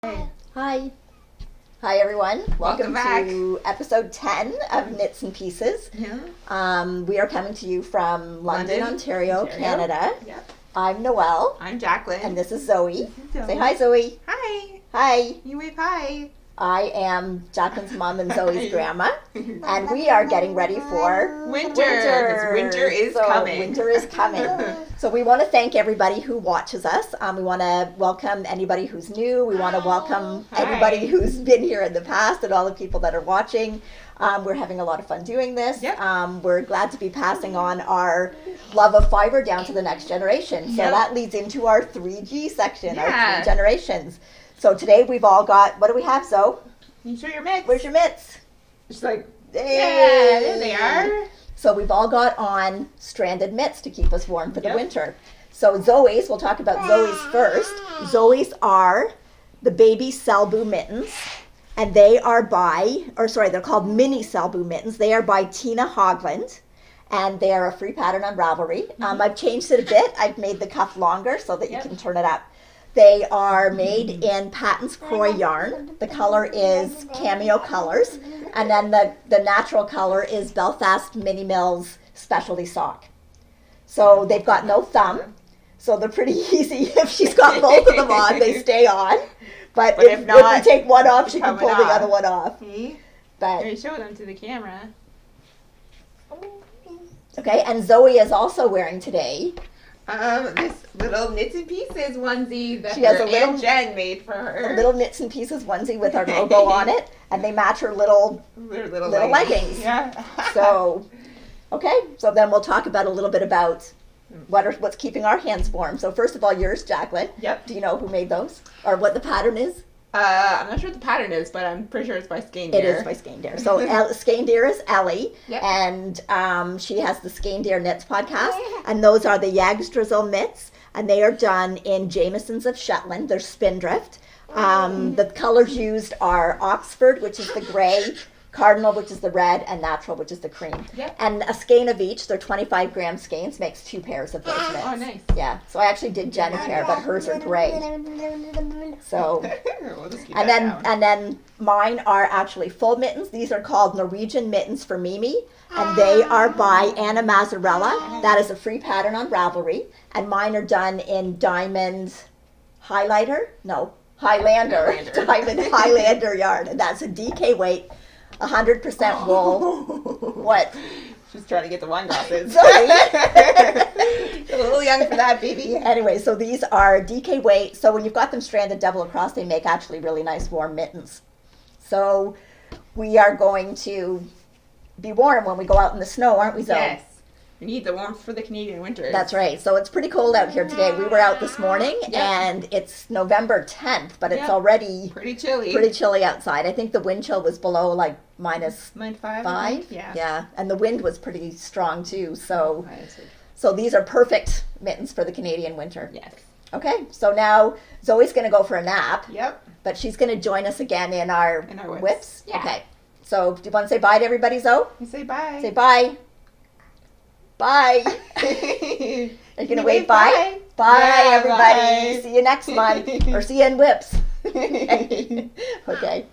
Hey. Hi. Hi, everyone. Welcome back. To episode 10 of Knits and Pieces. Yeah. We are coming to you from London, Ontario, Canada. Yep. I'm Noelle. I'm Jacqueline. And this is Zoe. Zoe. Say hi, Zoe. Hi. Hi. You wave hi. I am Jacqueline's mom and Zoe's grandma. And we are getting ready for Winter. 'Cause winter is coming. Winter is coming. So we want to thank everybody who watches us. We want to welcome anybody who's new. We want to welcome everybody who's been here in the past and all the people that are watching. We're having a lot of fun doing this. Yep. We're glad to be passing on our love of fiber down to the next generation. So that leads into our 3G section, our 3 generations. So today we've all got, what do we have, Zoe? Can you show your mitts? Where's your mitts? It's like, hey. yeah, there they are. So we've all got on stranded mitts to keep us warm for the winter. So Zoe's, we'll talk about Zoe's first. Zoe's are the baby Selbu mittens. And they are they're called mini Selbu mittens. They are by Tina Hogland. And they are a free pattern on Ravelry. I've changed it a bit. I've made the cuff longer so that you can turn it up. They are made in Patton's Croy yarn. The color is Cameo Colors. And then the natural color is Belfast Mini Mills Specialty Sock. So they've got no thumb. So they're pretty easy. If she's got both of them on, they stay on. But if not, if we take one off, she can pull the other one off. See? But Here, show them to the camera. okay, and Zoe is also wearing today This little Knits and Pieces onesie that She has her a little- Aunt Jen made for her. a little Knits and Pieces onesie with our logo on it, and they match her little Their little leggings. Yeah. So, okay, so then we'll talk about a little bit about what's keeping our hands warm. So first of all, yours, Jacqueline. Yep. Do you know who made those? Or what the pattern is? I'm not sure what the pattern is, but I'm pretty sure it's by Skein It is by Skein Dare. So Skein Dare is Ellie, Yep. and she has the Skein Dare Knits podcast, and those are the Jagstrizzle mitts, and they are done in Jamesons of Shetland. They're Spindrift. The colors used are Oxford, which is the gray, Cardinal, which is the red, and Natural, which is the cream. Yep. And a skein of each, they're 25-gram skeins, makes 2 pairs of those mitts. Oh, nice. Yeah, so I actually did Jen a pair, but hers are gray. So, We'll just keep and that down. then mine are actually full mittens. These are called Norwegian Mittens for Mimi, and they are by Anna Mazzarella. That is a free pattern on Ravelry, and mine are done in Diamond Highlander. Diamond Highlander yarn, and that's a DK weight, 100% wool. What? She's trying to get the wine glasses. Zoe. You're a little young for that, baby. Anyway, so these are DK weight. So when you've got them stranded double across, they make actually really nice warm mittens. So we are going to be warm when we go out in the snow, aren't we, Zoe? Yes. We need the warmth for the Canadian winter. That's right. So it's pretty cold out here today. We were out this morning, Yep. and it's November 10th, but it's Yep. already pretty chilly. pretty chilly outside. I think the wind chill was below like minus -5. 5. Yeah. Yeah, and the wind was pretty strong too. So Right. so these are perfect mittens for the Canadian winter. Yes. Okay, so now Zoe's going to go for a nap, Yep. but she's going to join us again in our whips. Yeah. Okay, so do you want to say bye to everybody, Zoe? You say bye. Say bye. Bye. Are you going to wave bye? Bye, Yeah, everybody. bye. See you next month, or see you in whips. Okay.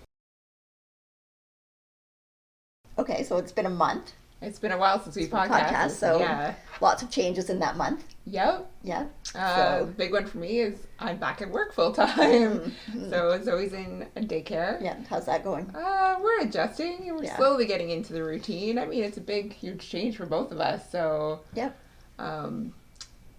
Okay, so it's been a month. It's been a while since we podcasted. So yeah. lots of changes in that month. Yep. Yeah. The big one for me is I'm back at work full time. So Zoe's in a daycare. Yeah, how's that going? We're adjusting and we're slowly getting into the routine. I mean, it's a big, huge change for both of us. So, Yep.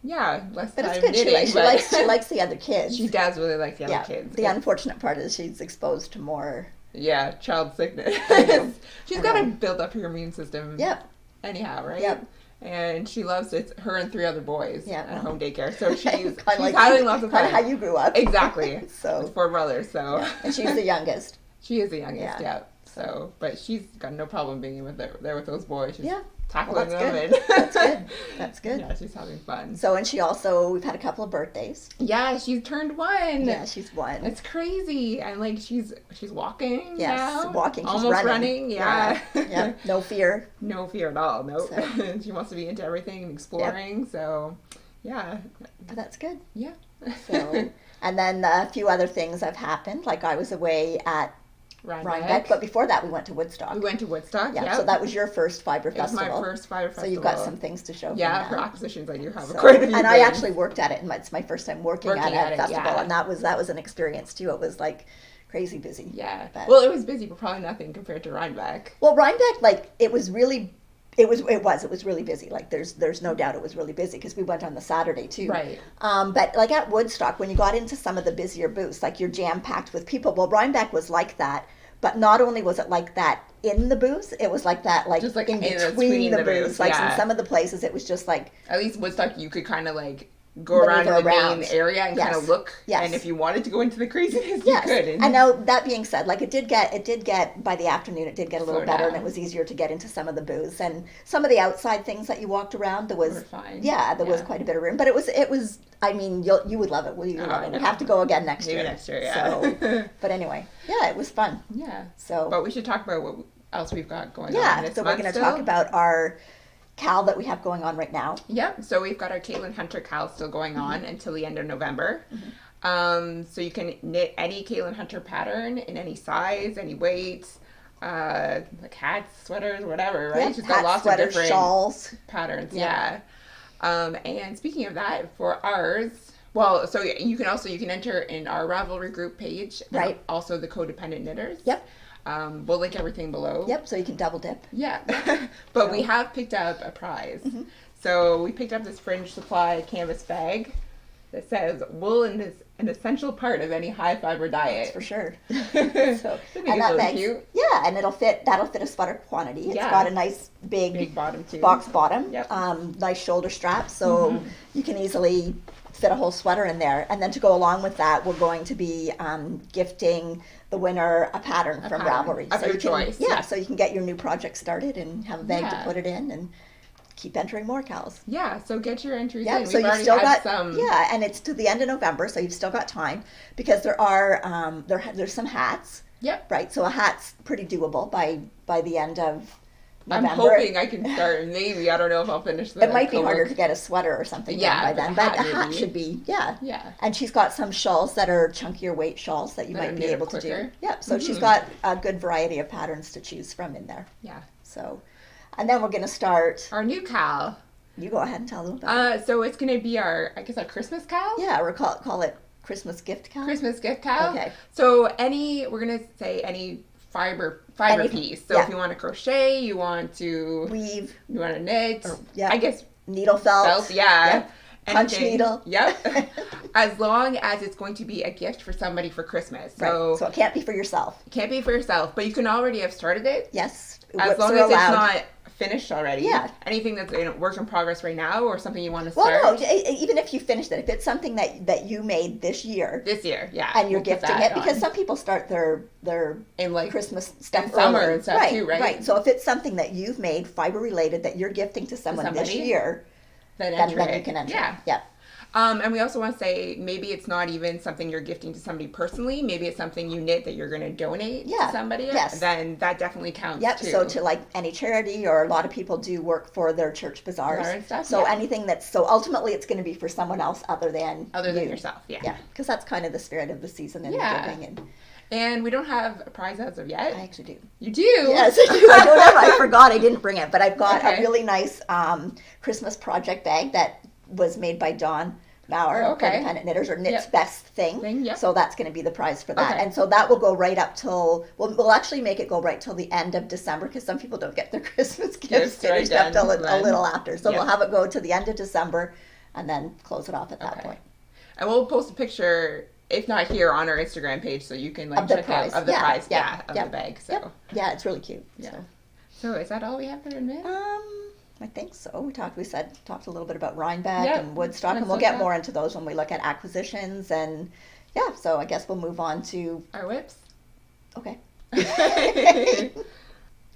Yeah, less But time it's good. knitting. She likes the other kids. She does really like the other kids. The unfortunate part is she's exposed to more. Yeah, child sickness. know. She's got to build up her immune system. Yep. Anyhow, right? Yep. And she loves it. Her and 3 other boys Yeah. at home daycare. So she's like having lots of fun. Kind of how you grew up. Exactly. So. With 4 brothers. So. Yeah. And she's the youngest. She is the youngest. Yeah. Yeah. So, but she's got no problem being there with those boys. She's Yeah. tackling Well, them. that's good. That's good. That's good. Yeah, she's having fun. So, and we've had a couple of birthdays. Yeah, she's turned 1. Yeah, she's 1. It's crazy, and like she's walking. Yes, now. walking. She's Almost running. Yeah. Yeah. No fear. No fear at all. Nope. So. She wants to be into everything and exploring. So, Yeah. But that's good. Yeah. So, and then a few other things have happened. Like I was away at Rhinebeck, but before that we went to Woodstock. We went to Woodstock. Yeah, yep. so that was your first fiber It was festival. my first fiber festival. So you've got some things to show. Yeah, from for that. acquisitions I do have So, quite a few and I things. actually worked at it, and it's my first time working at a festival, yeah. and that was an experience too. It was like crazy busy. Yeah. But, Well, it was busy, but probably nothing compared to Rhinebeck. well, Rhinebeck, like it was really. It was really busy. Like there's no doubt it was really busy because we went on the Saturday too. Right. But like at Woodstock, when you got into some of the busier booths, like you're jam packed with people. Well, Rhinebeck was like that, but not only was it like that in the booths, it was like that Just like in in between the booths. booths, Like yeah. in some of the places, it was just like At least Woodstock, you could kind of like go around in the main area and kind of look. Yes. And if you wanted to go into the craziness, yes. you could. And now that being said, like it did get by the afternoon, it did get a little Slow better, and down. it was easier to get into some of the booths and some of the outside things that you walked around. There was Were fine. yeah, there was Yeah. quite a bit of room, but it was. I mean, you would love it. Will you Oh, love I it? know. We have to go again next Maybe year. next year, yeah. So, but anyway, yeah, it was fun. Yeah. So But we should talk about what else we've got going on. yeah, this so we're month going to still. talk about our Cal that we have going on right now. Yep. So we've got our Caitlin Hunter Cal still going on until the end of November. So you can knit any Caitlin Hunter pattern in any size, any weight, like hats, sweaters, whatever, right? Yeah, She's got hats, lots sweaters, of different shawls. patterns. Yeah. Yeah. And speaking of that, for ours, well, so you can enter in our Ravelry group page, and Right. also the Codependent Knitters. Yep. We'll link everything below. Yep. So you can double dip. Yeah, but So- we have picked up a prize. So we picked up this Fringe Supply canvas bag that says wool is an essential part of any high fiber diet. That's for sure. So, So, I think it's really bag's- cute. Yeah, and that'll fit a sweater quantity. It's Yeah. got a nice big Big bottom too. box bottom, Yep. nice shoulder strap, so you can easily fit a whole sweater in there. And then to go along with that, we're going to be gifting the winner a pattern from pattern Ravelry. of So your you can, choice, yeah, yeah. so you can get your new project started and have a bag to Yeah. put it in and keep entering more cows. Yeah, so get your entries Yeah, in. so We've you've already still had got some. yeah, and it's to the end of November, so you've still got time because there are there's some hats. Yep. Right, so a hat's pretty doable by the end of I'm November. hoping I can start. Maybe I don't know if I'll finish the. It might be the harder look. to get a sweater or something Yeah, done by then, but a hat maybe. should be, yeah. Yeah. And she's got some shawls that are chunkier weight shawls that you That are might be knitted able to do. quicker. Yep, so she's Mhm. got a good variety of patterns to choose from in there. Yeah. So, and then we're going to start, Our new cow. you go ahead and tell them about it. So it's gonna be our Christmas cow. Yeah, or call it Christmas gift cow. Christmas gift cow. Okay. So we're gonna say any fiber Any- piece. So yeah. if you want to crochet, you want to knit. yeah. I guess Needle felt. felt. Yeah. Yep. Punch Anything. needle. Yep. As long as it's going to be a gift for somebody for Christmas. So Right, so it can't be for yourself. it can't be for yourself, but you can already have started it. Yes. As whips long are as it's allowed. not finished already. Yeah. Anything that's work in progress right now or something you want to Well, start no, even if you finished it, if it's something that you made this year, this year. Yeah. and you're we'll put gifting that it, because on. some people start their in like Christmas stuff in summer early. and stuff too, right? Right. So if it's something that you've made fiber related that you're gifting to someone this somebody, year, then then enter it. you can enter. Yeah. Yeah. And we also want to say maybe it's not even something you're gifting to somebody personally. Maybe it's something you knit that you're going to donate Yeah, to somebody. yes. Then that definitely counts Yep. too. So to like any charity, or a lot of people do work for their church bazaars. Bazaar and stuff, So yeah. anything so ultimately it's going to be for someone else other than you. yourself. Yeah. Yeah, because that's kind of the spirit of the season and Yeah. giving. And And we don't have a prize as of yet. I actually do. You do? Yes, I do. I don't have. I forgot I didn't bring it, but I've got Okay. a really nice Christmas project bag that was made by Dawn Maurer, Oh, okay. Independent Knitters, or Knit's Yep. Best Thing. Yep. So that's going to be the prize for that, Okay. and so that will go right up till. We'll actually make it go right till the end of December, because some people don't get their Christmas gifts right finished up then, till a then. little after. So Yep. we'll have it go to the end of December, and then close it off at that Okay. point. And we'll post a picture, if not here, on our Instagram page, so you can like Of the check prize. out of the Yeah, prize, yeah, of yep, the bag. So, Yep. Yeah, it's really cute. Yeah. So. so is that all we have for admit? I think so. We talked a little bit about Rhinebeck Yep. and Woodstock, and we'll get more into those when we look at acquisitions. And yeah, so I guess we'll move on to Our whips. okay, Yep.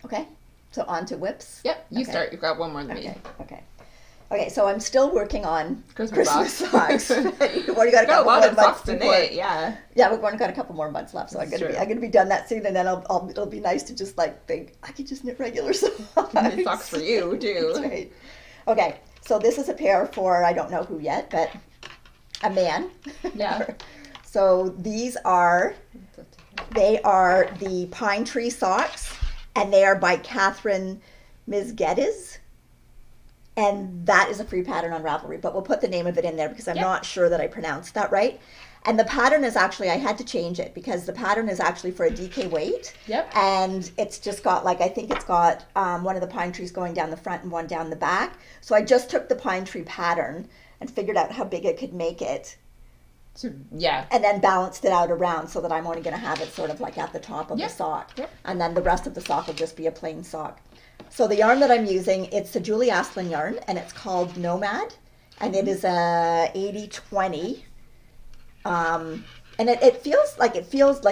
okay. So on to whips. You Okay. start. You've got one more than me. Okay. So I'm still working on Christmas socks. socks. Well, you got a Got a couple lot more of months socks to before. knit. Yeah. Yeah, we've only got a couple more months left, so I'm That's gonna true. be done that soon, and then it'll be nice to just like think I could just knit regular socks. Knit socks for you too. That's right. Okay, So this is a pair for, I don't know who yet, but a man. Yeah. So they are the Pine Tree socks, and they are by Catherine Mizgedis. And that is a free pattern on Ravelry, but we'll put the name of it in there because I'm not sure that I pronounced that right. And the pattern is actually, I had to change it because the pattern is actually for a DK weight. Yep. And it's just got I think it's got one of the pine trees going down the front and one down the back. So I just took the pine tree pattern and figured out how big I could make it. So, yeah. And then balanced it out around so that I'm only going to have it sort of like at the top of the sock. Yep. And then the rest of the sock will just be a plain sock. So the yarn that I'm using, it's a Julie Asplin yarn, and it's called Nomad. And it is a 80-20. And it feels like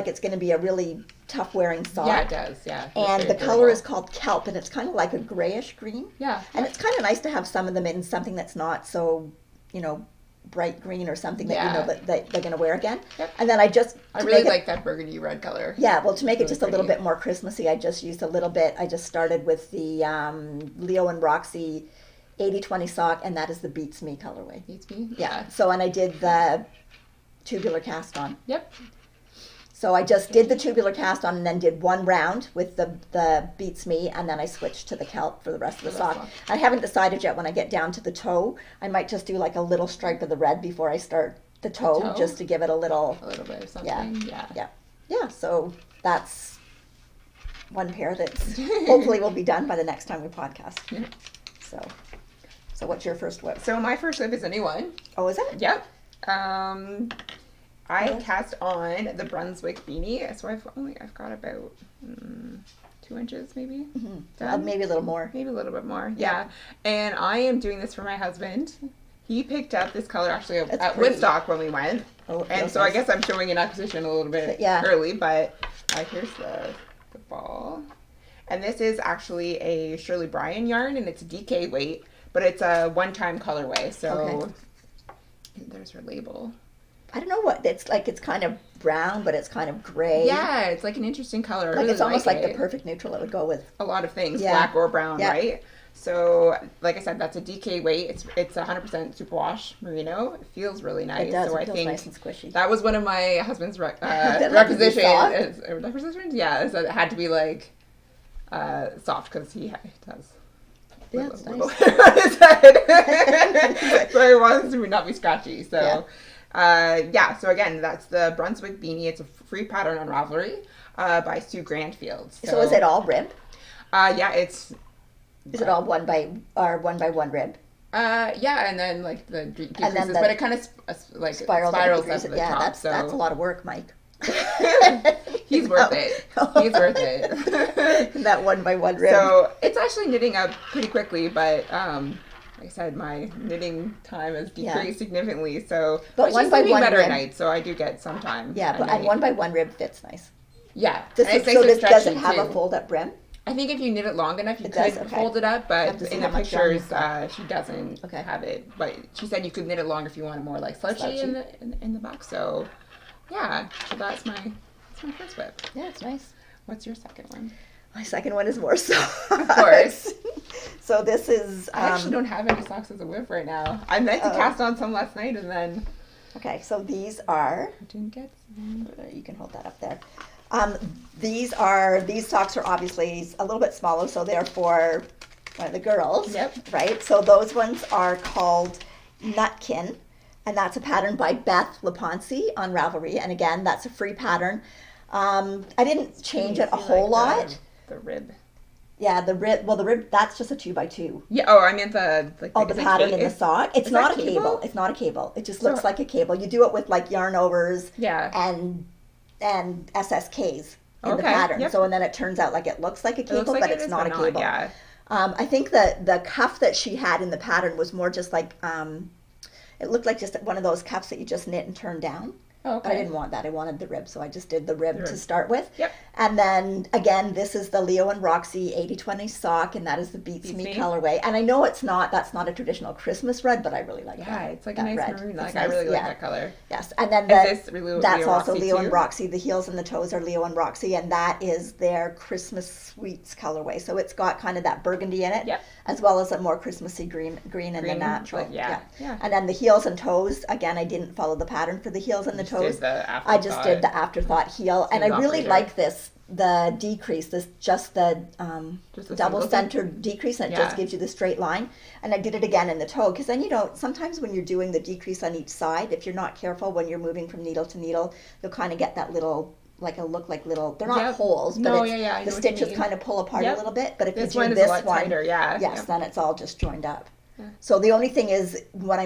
it's going to be a really tough wearing sock. Yeah, it does. Yeah. And the color is called Kelp, and it's kind of like a grayish green. Yeah. And it's kind of nice to have some of them in something that's not so, bright green or something that that they're going to wear again. Yep. And then I really like that burgundy red color. Yeah, well, to make it really just a little bit more Christmassy, I just used a little bit. I just started with the Leo and Roxy 80-20 sock, and that is the Beats Me colorway. Beats Me? Yeah. So, and I did the tubular cast on. Yep. So I just did the tubular cast on and then did one round with the Beats Me, and then I switched to the Kelp for the rest of the sock. I haven't decided yet when I get down to the toe. I might just do like a little stripe of the red before I start the toe, just to give it a little bit of something. Yeah. So that's one pair that's hopefully will be done by the next time we podcast. Yeah. So what's your first whip? So my first whip is a new one. Oh, is it? Yep. I cast on the Brunswick beanie, so I've got about 2 inches maybe. Mm-hmm. Maybe a little more. Maybe a little bit more. Yeah. And I am doing this for my husband. He picked up this color actually at Woodstock when we went. Oh, and so I guess I'm showing an acquisition a little bit early, but here's the ball. And this is actually a Shirley Bryan yarn, and it's a DK weight, but it's a one-time colorway. So there's her label. I don't know what it's like. It's kind of brown, but it's kind of gray. Yeah, it's like an interesting color. Like really it's almost like it. The perfect neutral. It would go with a lot of things, black or brown, right? So, like I said, that's a DK weight. It's 100% superwash merino. It feels really nice. It does. So it I feels think nice and squishy. that was one of my husband's requisitions. Requisitions, yeah. So it had to be like soft because he does. Yeah, it's nice. On his head. So he wants to not be scratchy. So. So again, that's the Brunswick beanie. It's a free pattern on Ravelry by Sue Grandfield. So is it all rib? It's. Is it all one by one rib? And then like the decreases, then but it kind of like spirals up to the top. That's a lot of work, Mike. He's worth it. He's worth it. That one by one rib. So it's actually knitting up pretty quickly, but like I said, my knitting time has decreased significantly. So, but one by one better rib, at night, so I do get some time. Yeah, and one by one rib fits nice. Yeah. Does it have a fold up brim? I think if you knit it long enough, you could fold it up, but in the pictures, she doesn't have it. But she said you could knit it longer if you wanted more like slouchy in the box. So, yeah, so that's my first whip. Yeah, it's nice. What's your second one? My second one is more socks. Of course. So this is. I actually don't have any socks as a whip right now. I meant to cast on some last night and then. Okay, so these are. I didn't get some. You can hold that up there. These socks are obviously a little bit smaller, so they're for one of the girls. Yep. Right. So those ones are called Nutkin, and that's a pattern by Beth Leponsi on Ravelry. And again, that's a free pattern. I didn't change it a whole lot. The rib. Yeah, the rib. Well, the rib. That's just a 2x2. Yeah. Oh, I meant the pattern in the sock. It's not a cable. It's not a cable. It just looks like a cable. You do it with like yarn overs. Yeah. And SSKs in the pattern. Yep. So and then it turns out like it looks like a cable, but it's not a cable. Yeah. I think that the cuff that she had in the pattern was more just like it looked like just one of those cuffs that you just knit and turn down. Oh, But I okay. didn't want that. I wanted the rib, so I just did the rib The to rib. start with. Yep. And then again, this is the Leo and Roxy 80/20 sock, and that is the Beats Beats Me Me. colorway. And I know that's not a traditional Christmas red, but I really like Yeah, that. it's like that a nice red. maroon. It's Like nice, I really like yeah. that color. Yes, and then Is this Leo, that's Leo also Roxy Leo too? and Roxy. The heels and the toes are Leo and Roxy, and that is their Christmas Sweets colorway. So it's got kind of that burgundy in it, Yep. as well as a more Christmassy green in the Green, natural. like, yeah. And then the heels and toes. Again, I didn't follow the pattern for the heels and the Just did toes. the I just afterthought. did the afterthought heel, and I Smooth really operator. like this. The decrease, this just the Just a double single centered decrease, and it Yeah. just gives you the straight line. And I did it again in the toe, because then sometimes when you're doing the decrease on each side, if you're not careful when you're moving from needle to needle, you'll kind of get that little little. They're not Yep. holes, but No, it's, yeah, yeah, I the know what you stitches mean. kind of pull apart Yep. a little bit. But if This you do one is this a lot one, tighter. Yeah. yes, yeah. then it's all just joined up. Yeah. So the only thing is when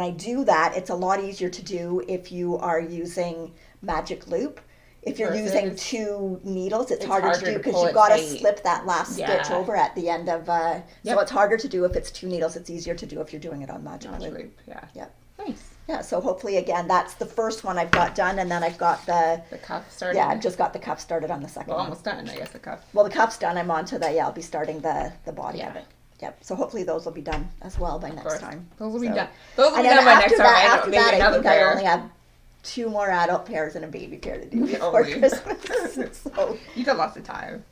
I do that, it's a lot easier to do if you are using magic loop. If you're using Versus- two needles, it's It's harder to harder do to because pull you've it got to tight. slip that last stitch Yeah. over at the end of. So Yep. it's harder to do if it's two needles. It's easier to do if you're doing it on magic Magic loop. loop. Yeah. Yep. Nice. Yeah. So hopefully, again, that's the first one I've got done, and then I've got the. The cuff started. Yeah, I've just got the cuff started on the second Well, one. almost done. I guess the cuff. Well, the cuff's done. I'm on to the. Yeah, I'll be starting the body Yeah. of it. Yep. So hopefully those will be done as well by Of next course. time. Those will be So- done. Those will And be then done by after next time. that, I after maybe that, I another think I pair. only have 2 more adult pairs and a baby pair to do before Only. Christmas. So You got lots of time.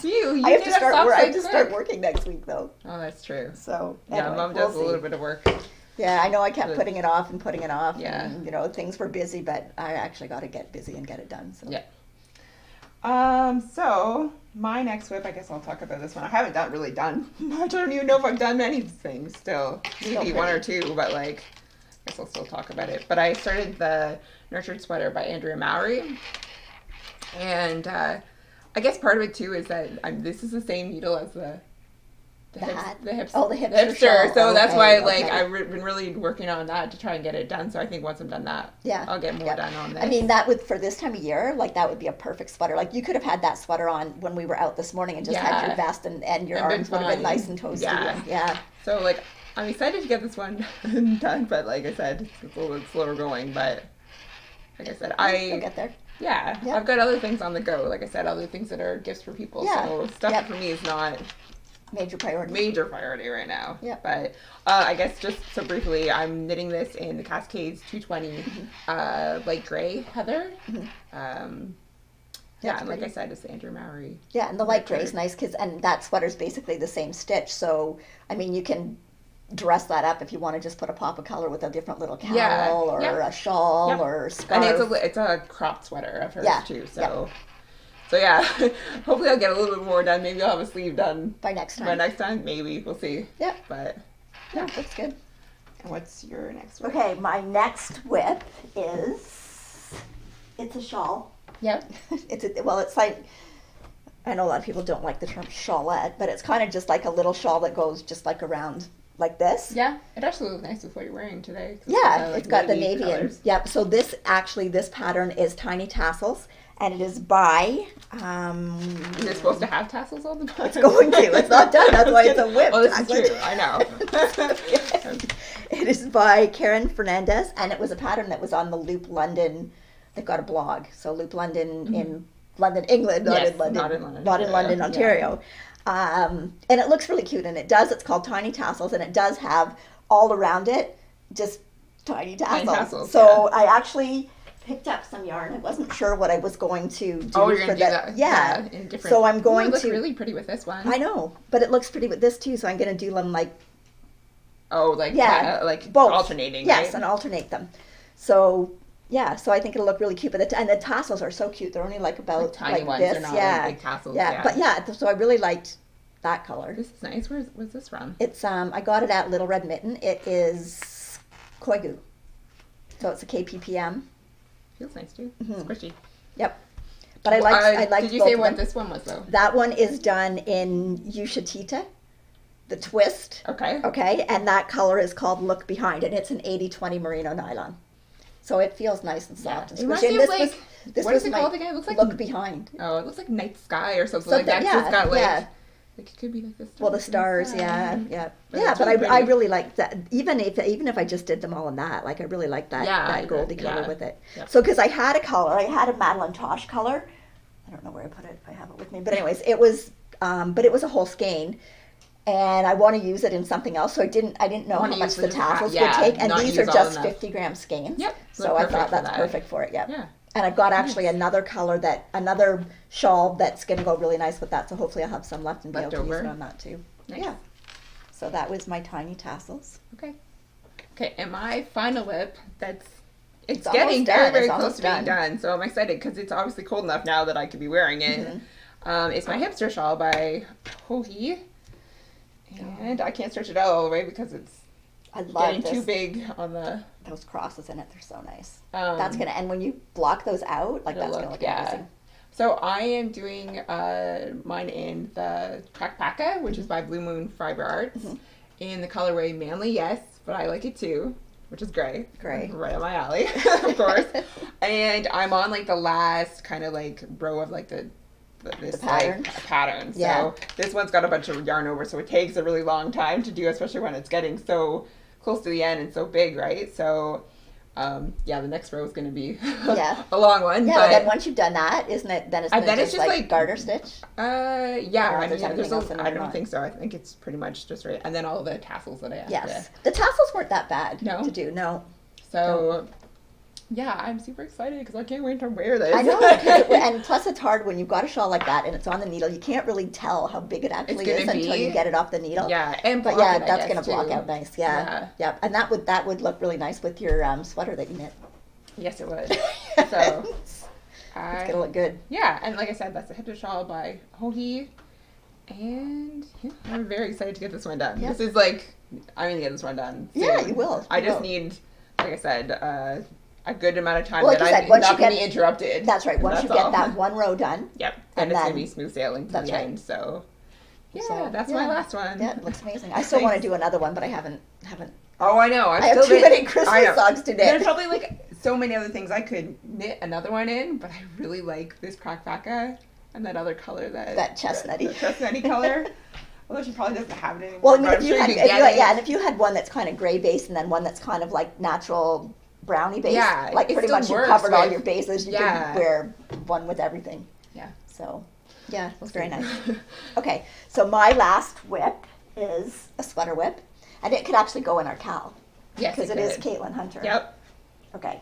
You I have to did start. socks I have like to start quick. working next week though. Oh, that's true. So Yeah, anyway, Mom we'll does a see. little bit of work. Yeah, I know. I kept Good. putting it off and putting it off. Yeah. And, things were busy, but I actually got to get busy and get it done. So. Yeah. So my next whip, I guess I'll talk about this one. I haven't really done. I don't even know if I've done many things still. Maybe pretty. one or two, but I guess I'll still talk about it. But I started the Nurtured Sweater by Andrea Mowry, and I guess part of it too is that this is the same needle as the hat? hipster. Oh, the hipster shawl. So that's Okay, why okay. I've been really working on that to try and get it done. So I think once I'm done that, Yeah. I'll get more Yeah. done on this. I mean, for this time of year, that would be a perfect sweater. You could have had that sweater on when we were out this morning and just had Yeah. your vest and your And been arms would have been fine. nice and toasty. Yeah. And, yeah. So I'm excited to get this one done, but like I said, it's a little bit slower going. But like I said, You'll get there. yeah, Yeah. I've got other things on the go. Like I said, other things that are gifts for people. Yeah. So stuff Yep. for me is not Major priority. major priority right now. Yep. But I guess just so briefly, I'm knitting this in the Cascades 220 light gray heather. Yeah, That's and like I pretty. said, it's Andrew Mowry. Yeah, and the light Nurtured. gray is nice and that sweater's basically the same stitch. So, I mean, you can dress that up if you want to just put a pop of color with a different little cowl Yeah, or yeah. a shawl Yep. or a scarf. And it's a cropped sweater of hers Yeah, too. So yeah, hopefully I'll get a little bit more done. Maybe I'll have a sleeve done by next time. by next time. Maybe we'll see. Yep. But Yeah, that's good. and what's your next one? Okay, my next whip it's a shawl. Yep. It's like, I know a lot of people don't like the term shawlette, but it's kind of just like a little shawl that goes just around like this. Yeah, it actually looks nice with what you're wearing today. 'Cause Yeah, like it's got the navy and colors. yep. So this pattern is Tiny Tassels, and it is by Is it supposed to have tassels all the time? It's going to. It's not done. That's why it's a whip. Oh, this is actually. true. I know. It is by Karen Fernandez, and it was a pattern that was on the Loop London. They've got a blog, so Loop London in London, England, not Yes, in London, not in London, not in London, yeah. Ontario. And it looks really cute, and it's called Tiny Tassels, and it does have all around it just tiny tassels. tassels, So I actually picked up some yarn. I wasn't sure what I was going to do Oh, you're for gonna do that? Yeah. In different. So I'm going Ooh, it looks to. really pretty with this one. I know, but it looks pretty with this too. So I'm going to do them Oh, like both. alternating. Yes, right? and alternate them. So yeah, so I think it'll look really cute. But and the tassels are so cute. They're only about Like tiny ones, this. they're not yeah, like big tassels, Yeah. yeah. But yeah, so I really liked that color. This is nice. Where's this from? It's I got it at Little Red Mitten. It is Koigu. So it's a KPPM. Feels nice too. Mm-hmm. Squishy. Yep. But I liked Did you both say of what them. this one was though? That one is done in Ushatita, the twist. Okay. Okay, and that color is called Look Behind, and it's an 80/20 merino nylon. So it feels nice and soft and It reminds squishy. me And of, this like, was what is it called again? It looks like Look Behind. Oh, it looks like night sky or something like that. 'cause yeah, it's got like yeah. Like it could be like the stars. Well, the in stars, sky. yeah. But Yeah, it's but really I pretty. really like that. Even if I just did them all in that, like I really like that Yeah, that goldy color yeah. with it. Yep. So because I had a color, I had a Madeline Tosh color. I don't know where I put it. I have it with me, but anyways, it was but it was a whole skein. And I want to use it in something else, so I didn't know Wanna how much use the it as tassels yeah, would take, and not these use are all just enough. 50-gram skeins. Yep, So they're I perfect thought for that's that. perfect for it. Yep. Yeah. And I've got actually another color another shawl that's going to go really nice with that. So hopefully I'll have some left and be able to use Leftover. it on that too. Nice. Yeah. So that was my tiny tassels. Okay. Okay, and my final whip, it's It's getting almost very, done. very It's close almost to being done. done. So I'm excited because it's obviously cold enough now that I could be wearing it. It's my hipster shawl by Hohi. And I can't stretch it out all the way because it's I love getting too this. big on the... Those crosses in it. They're so nice. Um, That's gonna, and when you block those out, like it'll that's gonna look yeah. amazing. So I am doing mine in the Crackpaka, which is by Blue Moon Fiber Arts, in the colorway Manly Yes, but I like it too, which is gray. Gray. Right up my alley, of course. And I'm on like the last kind of like row of like this pattern? like pattern. Yeah. So this one's got a bunch of yarn over, so it takes a really long time to do, especially when it's getting so close to the end and so big, right? So yeah, the next row is going to be Yeah. a long one. Yeah, but but then once you've done that, isn't it? Then it's, And gonna then it's just just, like like- garter stitch. Yeah, Or I if there's mean, anything else in I there or don't not. think so. I think it's pretty much just right. And then all the tassels that I have Yes, the tassels weren't that bad No? to do. No, So, yeah, I'm super excited because I can't wait to wear this. I know, 'cause and plus it's hard when you've got a shawl like that and it's on the needle. You can't really tell how big it actually gonna is until be. you get it off the needle. Yeah, and But block yeah, it, I that's guess, gonna block too. out nice. Yeah, Yeah. yeah, and that would look really nice with your sweater that you knit. Yes, it would. So, It's I, gonna look good. yeah, and like I said, that's a hipster shawl by Hohi. And yeah, I'm very excited to get this one done. Yeah. This is like, I'm going to get this one done. Yeah, soon. you will. I You just will. need, like I said, a good amount of time Well, like that you said, I'm once not you going to get- be interrupted. That's right. Once you That's get all. that one row done, Yep. And And it's going to then- be smooth sailing to That's the right. end. So, yeah, So, that's yeah. my last one. yeah, it looks amazing. I still want to Thanks. do another one, but I haven't. Oh, I know. I have too many Christmas songs to knit. There's probably like so many other things I could knit another one in, but I really like this Crackpaka and that other color That chestnutty. the chestnutty color. Although she probably doesn't have it anymore. Well, I mean, but if I'm you sure had, can if you get had it. yeah, and if you had one that's kind of gray based and then one that's kind of like natural brownie based, Yeah, like it pretty still much you works covered all with- your bases. You Yeah. can wear one with everything. Yeah. So, yeah, it's very nice. Okay, so my last whip is a sweater whip, and it could actually go in our cowl Yes, because it is could. Caitlin Hunter. Yep. Okay.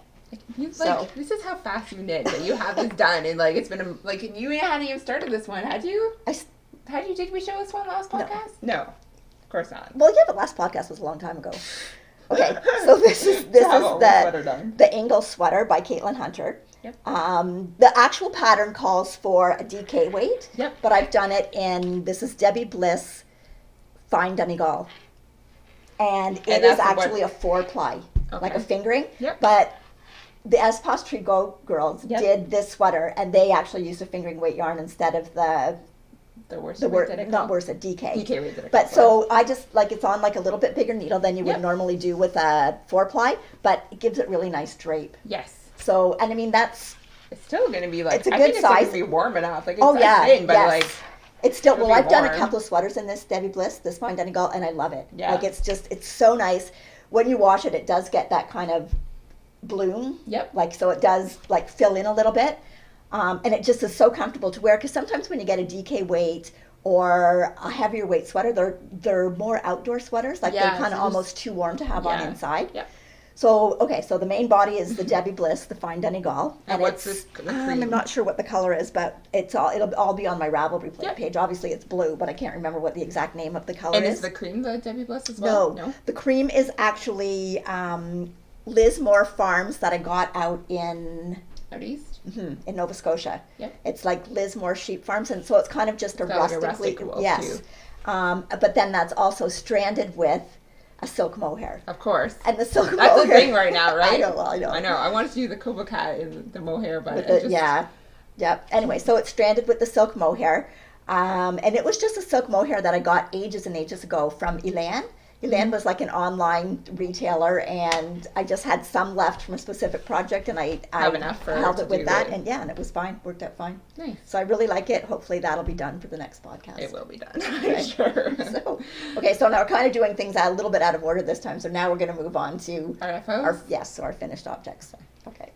You, So- like, this is how fast you knit, that you have this done, and like it's been like you hadn't even started this one, had you? Did we show this one last No. podcast? No, of course not. Well, yeah, the last podcast was a long time ago. Okay, so this is Have a whole sweater done. the Ingle sweater by Caitlin Hunter. Yep. The actual pattern calls for a DK weight. Yep. But I've done it in, this is Debbie Bliss Fine Donegal. And it is that's what- actually a 4-ply, like a Okay. fingering. Yep. But the Espas Trigo girls Yep. did this sweater, and they actually used a fingering weight yarn instead of the not worsted, DK. DK weight that I But call so I just like it's on like a little bit bigger needle than you would Yep. normally do with a 4-ply, but it gives it really nice drape. Yes. So, and I mean that's It's still gonna be like It's a I good think it's still size. gonna be warm enough. Like it's oh yeah, thin, but yes. like It's still it'll well. be I've done a warm. couple of sweaters in this Debbie Bliss, this Fine Donegal, and I love it. Yeah. Like it's so nice. When you wash it, it does get that kind of bloom. Yep. Like so, it does like fill in a little bit, and it just is so comfortable to wear. Because sometimes when you get a DK weight or a heavier weight sweater, they're more outdoor sweaters. Like Yeah, they're kind of so just- almost too warm to have on Yeah. inside. Yep. So okay, so the main body is the Debbie Bliss, the Fine Donegal, And what's it's, this- the cream? I'm not sure what the color is, but it'll all be on my Ravelry Yep. page. Obviously, it's blue, but I can't remember what the exact name of the color And is. is the cream the Debbie Bliss as well? No, the cream is actually Lismore Farms that I got out in Out east? in Nova Scotia. Yep. It's like Lismore Sheep Farms, and so it's kind of just a Got like a rustically rustic wool, yes. too. But then that's also stranded with a silk mohair. Of course. And the silk That's mohair. a thing right now, right? I know. I know. I wanted to do the Cobra Cat and the mohair, but With it the, just, yeah. Yep. Anyway, so it's stranded with the silk mohair. And it was just a silk mohair that I got ages and ages ago from Elan. Elan was like an online retailer, and I just had some left from a specific project, and I Have enough for held to it with do that, it. and yeah, and it was fine, worked out fine. Nice. So I really like it. Hopefully that'll be done for the next podcast. It will be done. Okay. Sure. So, okay, so now we're kind of doing things a little bit out of order this time. So now we're going to move on to RFOs? so our finished objects. Okay.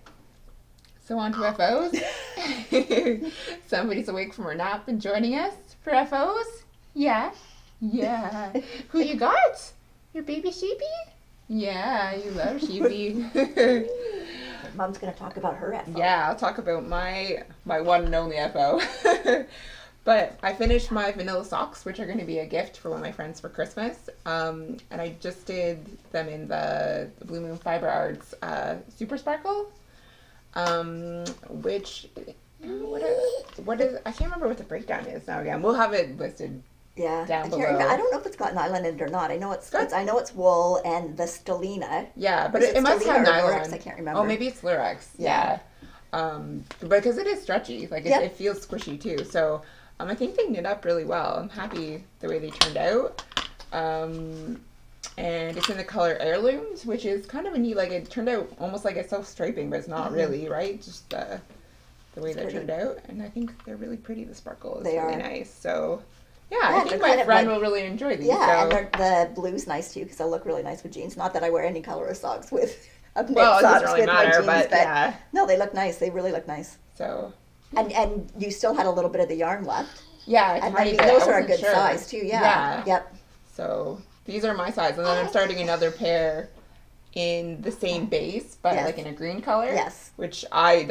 So on to FOs. Somebody's awake from her nap and joining us for FOs? Yeah. Yeah. Who you got? Your baby sheepy? Yeah, you love sheepy. Mom's going to talk about her FO. Yeah, I'll talk about my one and only FO. But I finished my vanilla socks, which are going to be a gift for one of my friends for Christmas. And I just did them in the Blue Moon Fiber Arts Super Sparkle, which what is I can't remember what the breakdown is now. Again, we'll have it listed. Yeah, Down I, below. I don't know if it's got nylon in it or not. I know it's Good. I know it's wool and the Stellina. Yeah, but Is it must Stellina have or nylon. Lurex? I can't remember. Oh, maybe it's Lurex. Yeah. Because it is stretchy. Like Yep. it feels squishy too. So I think they knit up really well. I'm happy the way they turned out. And it's in the color Heirlooms, which is kind of a neat. Like it turned out almost like it's self-striping, but it's not really, right? Just the way that pretty. turned out. And I think they're really pretty. The sparkle is They really are. nice. So yeah, Yeah, I think they're my kind of friend like- will really enjoy these. Yeah, so. and the blue's nice too because they'll look really nice with jeans. Not that I wear any color of socks with of knit Well, it socks doesn't really with matter, my jeans, but yeah. no, they look nice. They really look nice. So And you still had a little bit of the yarn left, yeah, and tiny I mean, bit. those I are a wasn't good sure. size too. Yeah. Yeah. Yep. So these are my size, and then I'm starting another pair in the same base, but Yes. like in a green color. Yes. Which I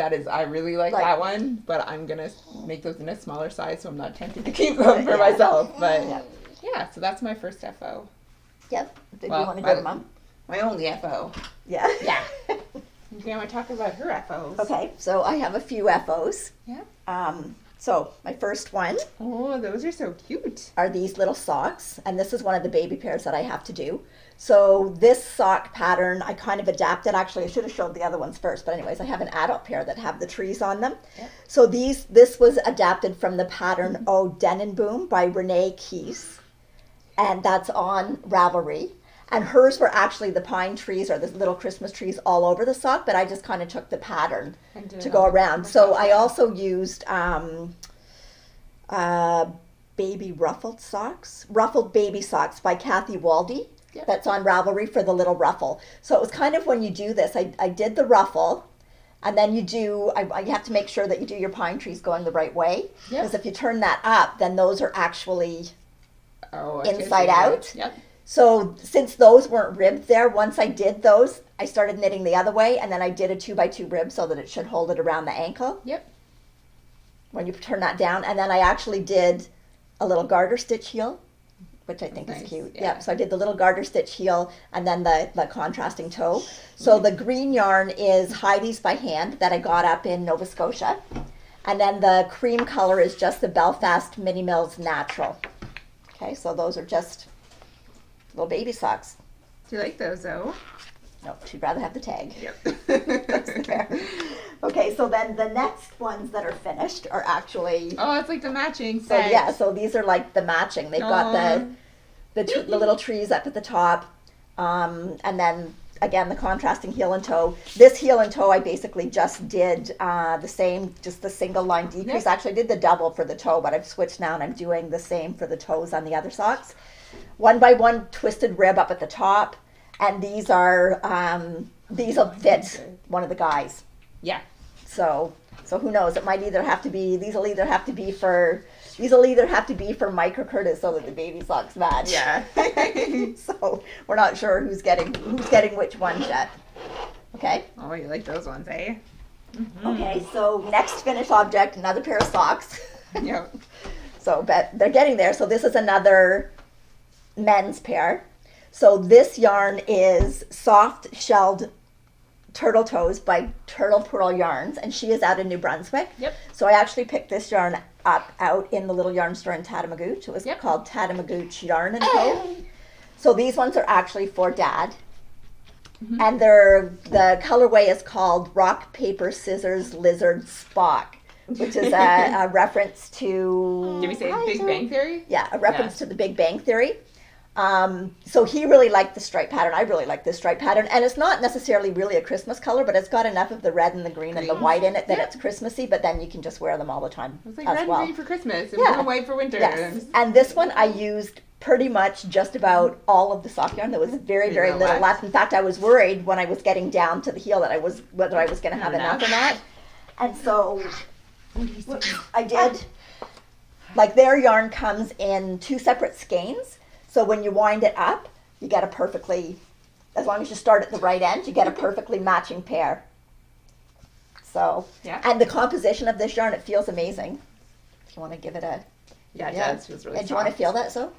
really like Like- that one, but I'm gonna make those in a smaller size, so I'm not tempted to keep them for Yeah. myself. But Yep. yeah, so that's my first FO. Yep. Did Well, you want to go to Mom? My only FO. Yeah. Yeah. Okay, I want to talk about her FOs. Okay, so I have a few FOs. Yeah. So my first one Oh, those are so cute. are these little socks, and this is one of the baby pairs that I have to do. So this sock pattern I kind of adapted. Actually, I should have showed the other ones first, but anyways, I have an adult pair that have the trees on them. Yep. So this was adapted from the pattern Oh Denenboom by Renee Keese, and that's on Ravelry. And hers were actually the pine trees or the little Christmas trees all over the sock, but I just kind of took the pattern And did to it go on around. the So sock, I yeah. also used baby ruffled socks, ruffled baby socks by Kathy Waldy. Yep. That's on Ravelry for the little ruffle. So it was kind of when you do this, I did the ruffle, and then you have to make sure that you do your pine trees going the right way. Yep. Because if you turn that up, then those are actually Oh, I see what inside you mean. out. Yep. So since those weren't ribbed there, once I did those, I started knitting the other way, and then I did a 2x2 rib so that it should hold it around the ankle Yep. when you turn that down. And then I actually did a little garter stitch heel, which I think Nice, is cute. yeah. Yep. So I did the little garter stitch heel and then the contrasting toe. So the green yarn is Heidi's by hand that I got up in Nova Scotia. And then the cream color is just the Belfast Mini Mills Natural. Okay, so those are just little baby socks. Do you like those though? No, she'd rather have the tag. Yep. There. Okay, so then the next ones that are finished are actually Oh, it's like the matching so set. yeah, so these are like the matching. They've got the little trees up at the top, and then again the contrasting heel and toe. This heel and toe I basically just did the same, just the single line decrease. Yep. Actually, I did the double for the toe, but I've switched now and I'm doing the same for the toes on the other socks. 1x1 twisted rib up at the top, and these will fit one of the guys. Yeah. So who knows? It might either have to be these will either have to be for Mike or Curtis so that the baby socks match. Yeah. So we're not sure who's getting which one yet. Okay. Oh, you like those ones, eh? Okay. So next finished object, another pair of socks. Yep. So but they're getting there. So this is another men's pair. So this yarn is Soft Shelled Turtle Toes by Turtle Pearl Yarns, and she is out in New Brunswick. Yep. So I actually picked this yarn up out in the little yarn store in Tatamagouche. It was Yep. called Tatamagouche Yarn and Co. So these ones are actually for Dad. And the colorway is called Rock, Paper, Scissors, Lizard, Spock, which is a reference to... Did we say Big Bang Theory? Yeah, a reference to the Big Bang Theory. So he really liked the stripe pattern. I really like this stripe pattern. And it's not necessarily really a Christmas color, but it's got enough of the red and the green and the white in it that it's Christmassy, but then you can just wear them all the time It's like as red well. and green for Christmas and Yeah. blue and white for winter. Yes. And this one I used pretty much just about all of the sock yarn. There was very, very little little left. left. In fact, I was worried when I was getting down to the heel that whether I was going to have enough or not. And so I did, like their yarn comes in 2 separate skeins. So when you wind it up, you get a perfectly, as long as you start at the right end, you get a perfectly matching pair. So, Yeah. and the composition of this yarn, it feels amazing. If you want to give it a, Yeah, it yeah. does. Feels really and soft. do you want to feel that, so?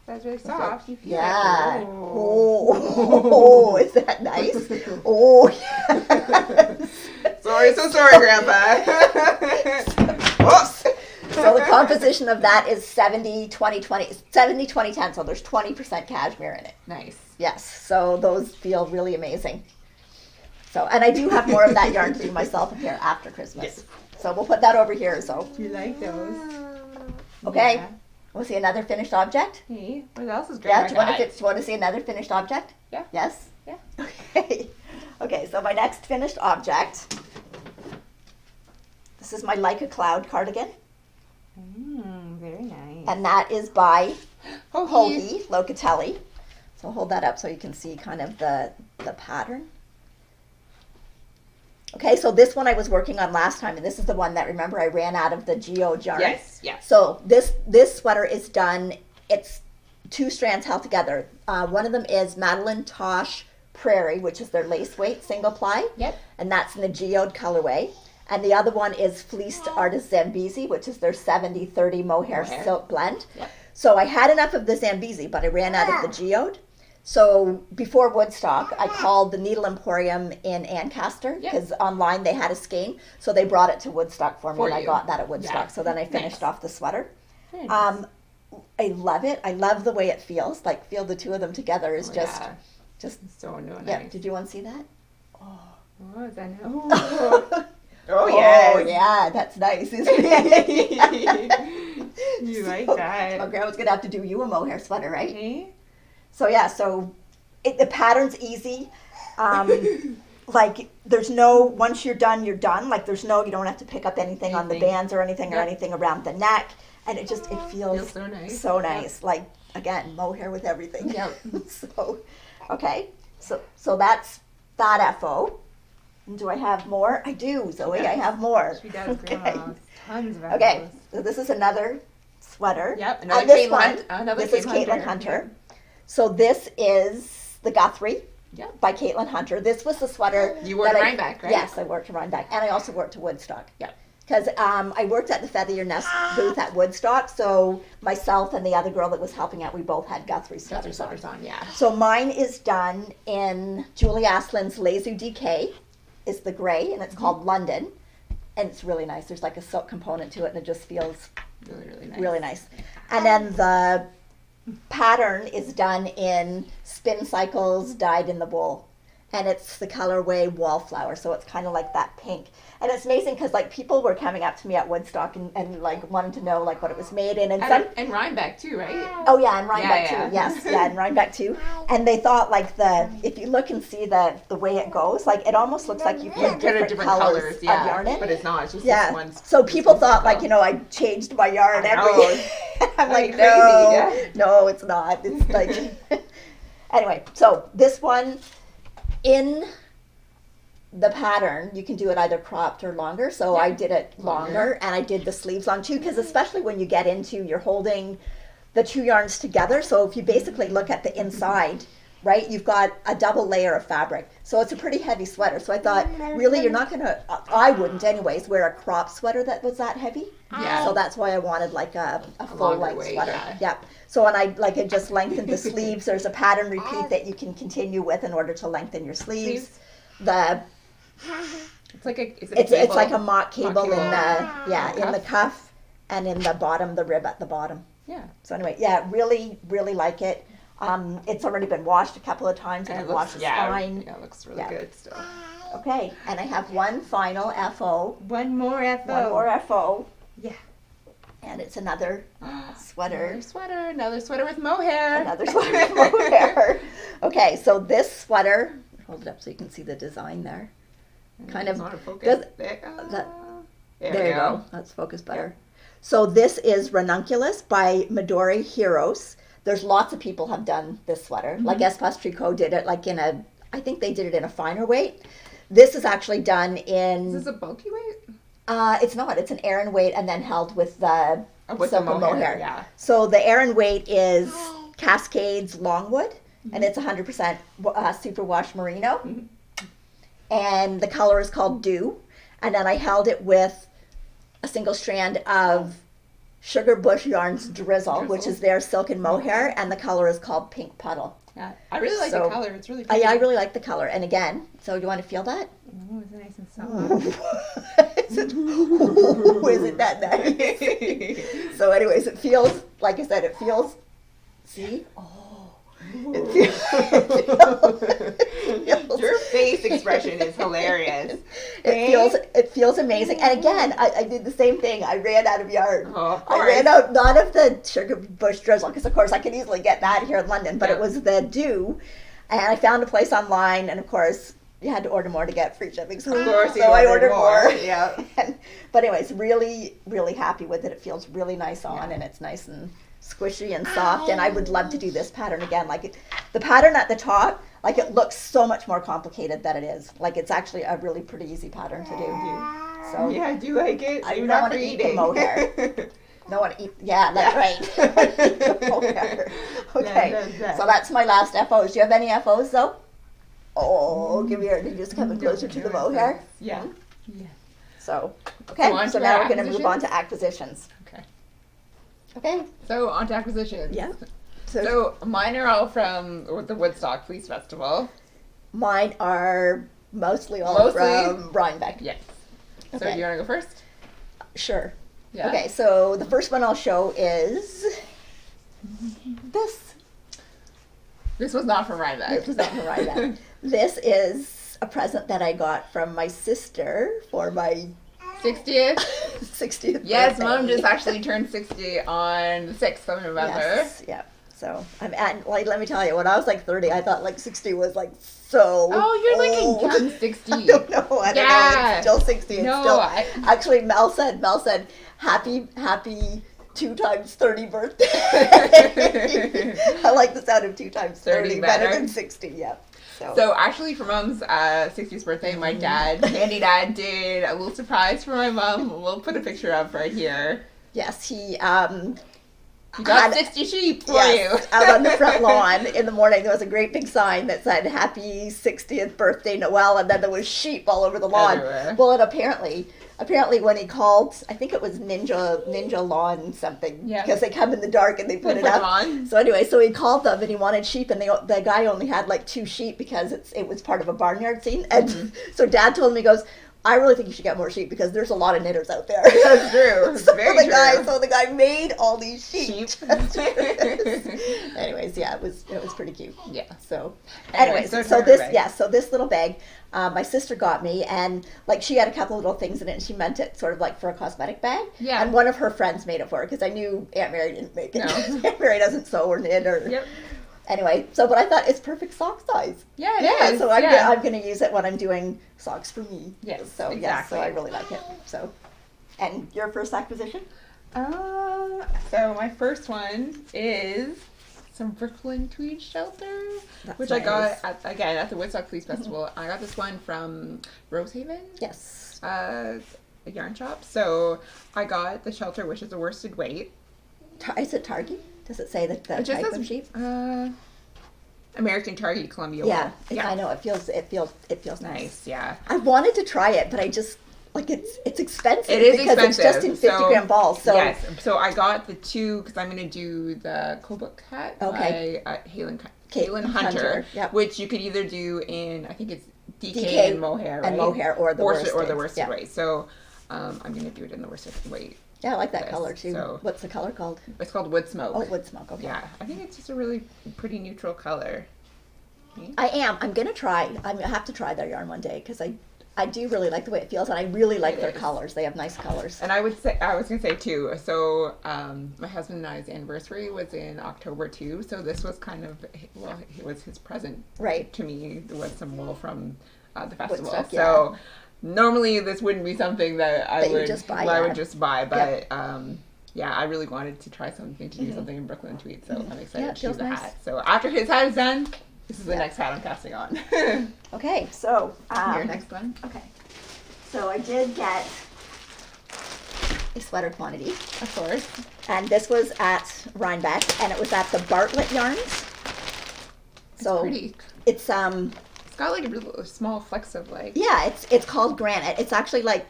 That's really soft. You feel Yeah. it. Oh. Oh, is that nice? Oh, yes. Sorry, so sorry, Grandpa. Whoops. So the composition of that is 70, 20, 20, 70, 20, 10. So there's 20% cashmere in it. Nice. Yes. So those feel really amazing. So, and I do have more of that yarn to do myself a pair after Christmas. Yes. So we'll put that over here. So, You like those? okay. Yeah. We'll see another finished object. Hey, what else is Yeah. Grandma Do you, want got? do you want to see another finished object? Yeah. Yes? Yeah. Okay. Okay, so my next finished object. This is my Like a Cloud cardigan. Very nice. And that is by Hohi. Hohi Locatelli. So hold that up so you can see kind of the pattern. Okay, so this one I was working on last time, and this is the one that, remember, I ran out of the geode yarn. Yes, yes. So this sweater is done, it's 2 strands held together. One of them is Madeline Tosh Prairie, which is their lace weight single ply. Yep. And that's in the geode colorway. And the other one is Fleeced Artist Zambezi, which is their 70-30 mohair silk blend. Yep. So I had enough of the Zambezi, but I ran out of the geode. So before Woodstock, I called the Needle Emporium in Ancaster Yep. because online they had a skein. So they brought it to Woodstock for me, For and I you. got that at Woodstock. Yeah. So then I finished Nice. off the sweater. Very nice. I love it. I love the way it feels. Like, feel the 2 of them together is Oh, just, yeah. just, So nice. yeah. Did you want to see that? Oh, is that oh, Oh, yes. yeah, that's nice, isn't it? You like So, that. Okay, I was gonna have to do you a mohair sweater, right? Okay. So yeah, so the pattern's easy. Like there's no, once you're done, you're done. Like there's no, you don't have to pick up anything on the Anything. bands or anything or Yep. anything around the neck, and it just it feels Feels so nice. so nice. Like again, mohair with everything. Yep. So, okay, so that's that FO. And do I have more? I do, Zoe. I have more. She does, Grandma. Tons of Okay, apples. so this is another sweater. Yep, another And this Caitlin one, Hunt- another this is Caitlin Caitlin Hunter. Hunter. So this is the Guthrie Yep. by Caitlin Hunter. This was the sweater. You wore that to I- Rhinebeck, right? Yes, I worked to Rhinebeck. And I also worked to Woodstock. Yep. Because I worked at the Feather Your Nest booth at Woodstock. So myself and the other girl that was helping out, we both had Guthrie Got your sweaters sweaters on. on, yeah. So mine is done in Julie Aslin's Lazu DK, is the gray, and it's called London. And it's really nice. There's like a silk component to it, and it just feels Really, really nice. really nice. And then the pattern is done in Spin Cycles dyed in the wool. And it's the colorway Wallflower, so it's kind of like that pink. And it's amazing because like people were coming up to me at Woodstock and like wanting to know like what it was made in. And some, And Rhinebeck too, right? oh yeah, and Rhinebeck Yeah, yeah. too. Yes, yeah, and Rhinebeck too. And they thought like if you look and see the way it goes, like it almost looks like you put Kind different, of different colors, colors, of yeah. yarn in. But it's not. It's just Yeah. this one's. So people this thought one's like, I changed my yarn I every. know. I'm like, Crazy, no, yeah. no, it's not. It's like, anyway. So this one, in the pattern, you can do it either cropped or longer. So I did it longer, and I did the sleeves long too, because especially when you get into, you're holding the 2 yarns together. So if you basically look at the inside, right, you've got a double layer of fabric. So it's a pretty heavy sweater. So I thought, really, you're not gonna, I wouldn't anyways, wear a crop sweater that was that heavy. Yeah. So that's why I wanted like a full longer length weight, sweater. yeah. Yep. So when I like it just lengthened the sleeves, there's a pattern repeat that you can continue with in order to lengthen your sleeves. Sleeves. The It's like a. Is it a it's cable? like a mock cable in cable. the in the cuff and in the bottom, the rib at the bottom. Yeah. So anyway, yeah, really, really like it. It's already been washed a couple of times and And it washes fine. Yeah, it looks really Yeah. good still. Okay, and I have one final FO, One more FO. one more FO, Yeah. and it's another sweater. Another sweater with mohair. Another sweater with mohair. Okay, so this sweater, hold it up so you can see the design there. Kind of, Not a focus. There there you go. That's focused better. So this is Ranunculus by Midori Heroes. There's lots of people have done this sweater. Like Espace Tricot did it like in a, I think they did it in a finer weight. This is actually done in... Is this a bulky weight? It's not. It's an Aran weight and then held with the With silk the and mohair, yeah. So the Aran weight is Cascades Longwood, and it's 100% superwash merino. And the color is called Dew. And then I held it with a single strand of Sugar Bush Yarns Drizzle, which is their silk and mohair, and the color is called Pink Puddle. Yeah, I really like So- the color. It's really pretty. I really like the color. And again, so do you want to feel that? Oh, it's nice and soft. Isn't that nice? So anyways, it feels, like I said, it feels, see? Oh. It feels, Your face expression is hilarious. it feels amazing. And again, I did the same thing. I ran out of yarn. Oh, of I course. ran out not of the Sugar Bush Drizzle, because of course I could easily get that here in London, but Yeah. it was the Dew. And I found a place online, and of course you had to order more to get free shipping. So, Of course, you so I ordered more. Yeah. But anyways, really, really happy with it. It feels really nice on, Yeah. and it's nice and squishy and soft. And I would love to do this pattern again. Like the pattern at the top, like it looks so much more complicated than it is. Like it's actually a really pretty easy pattern to do. So Yeah, I do like it. I You're don't not wanna for eat the eating. mohair. no one eat. Yeah, that's right. Okay. Yeah. So that's my last FOs. Do you have any FOs though? Oh, give me your. Did you just come in closer to the mohair? Yeah. Yeah. So okay. on So to now our we're going to move on acquisitions? to acquisitions. Okay. Okay. So on to acquisitions. Yeah. So mine are all from the Woodstock Fleece Festival. Mine are mostly all Mostly? from Rhinebeck. Yes. So Okay. do you want to go first? Sure. Yeah. Okay, so the first one I'll show is this. This was not from Rhinebeck. This was not from Rhinebeck. This is a present that I got from my sister for my 60th. 60th Yes, birthday. Mom just actually turned 60 on the 6th of November. Yes, yeah. So I'm at, like, let me tell you, when I was like 30, I thought like 60 was like so. Oh, you're like old. a young 60. I don't know. I don't know. Yeah. It's still 60. It's No, still. I- Actually, Mel said, happy 2 times 30 birthday. I like the sound of 2 times 30 30 better better. than 60. Yeah. So actually, for Mom's 60th birthday, my dad, Handy Dad, did a little surprise for my mom. We'll put a picture up right here. yes, he He got had- 60 sheep for yes, you. out on the front lawn in the morning, there was a great big sign that said "Happy 60th Birthday, Noel," and then there was sheep all over the lawn. Everywhere. Well, and apparently, when he called, I think it was Ninja Lawn something, Yeah. because they come in the dark and they put They it put up. them on. So anyway, so he called them and he wanted sheep, and the guy only had like 2 sheep because it was part of a barnyard scene. And Mm-hmm. so Dad told me, he goes, "I really think you should get more sheep because there's a lot of knitters out there." That's true. So Very the true. guy made all these sheep. Sheep. Anyways, yeah, it was pretty cute. Yeah. So, Anyway, anyways, so so her this bag. so this little bag, my sister got me, and like she had a couple little things in it, and she meant it sort of like for a cosmetic bag. Yeah. And one of her friends made it for her because I knew Aunt Mary didn't make it. No. Aunt Mary doesn't sew or knit or. Yep. Anyway, so but I thought it's perfect sock size. Yeah, it Yeah, is. so I'm, yeah. I'm going to use it when I'm doing socks for me. Yes, So yes, exactly. so I really like it. So, and your first acquisition? So my first one is some Brooklyn tweed shelter, That's which I got nice. at the Woodstock Fleece Festival. I got this one from Rosehaven, Yes. a yarn shop. So I got the shelter, which is a worsted weight. Is it Target? Does it say that the It just type says of sheep? American Target Columbia Yeah, wool. I know. It feels nice. Nice, yeah. I wanted to try it, but I just like it's expensive. It is because expensive. it's just in 50-gram balls. So yes, so I got the 2 because I'm gonna do the Kobook hat Okay. by Halen Hunter, Hunter, yep. which you could either do in I think it's DK, DK and mohair, and right? mohair or the worsted, worsted yeah. weight. So I'm gonna do it in the worsted weight. yeah, I like that This, color too. so- What's the color called? It's called Wood Smoke. Oh, wood smoke. Okay. Yeah, I think it's just a really pretty neutral color. I am. I'm gonna try. I have to try their yarn one day because I do really like the way it feels, and I really like It their is. colors. They have nice colors. And I was gonna say too. So my husband and I's anniversary was in October too. So this was kind of it was his present Right. to me with some wool from the festival. Woodstock, So normally this wouldn't be something that I That you would would just buy, I yeah. would just buy, but yeah, I really wanted to try something to do something in Brooklyn tweed. So I'm excited Yeah, it to feels choose a nice. hat. So after his hat is done, this is the Yeah. next hat I'm casting on. Okay, so Your next one. okay, so I did get a sweater quantity, Of course. and this was at Rhinebeck, and it was at the Bartlett Yarns. So Pretty. it's It's got like a really small flecks of like. yeah, it's called granite. It's actually like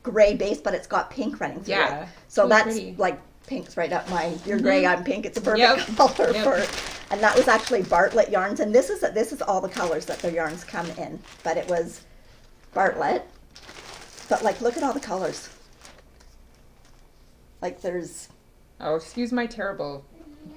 gray base, but it's got pink running through Yeah, it. So really that's pretty. like pink's right up my. You're gray, I'm pink. It's a perfect Yep. color Yep. for. And that was actually Bartlett yarns, and this is all the colors that their yarns come in. But it was Bartlett. But like, look at all the colors. Like there's Oh, excuse my terrible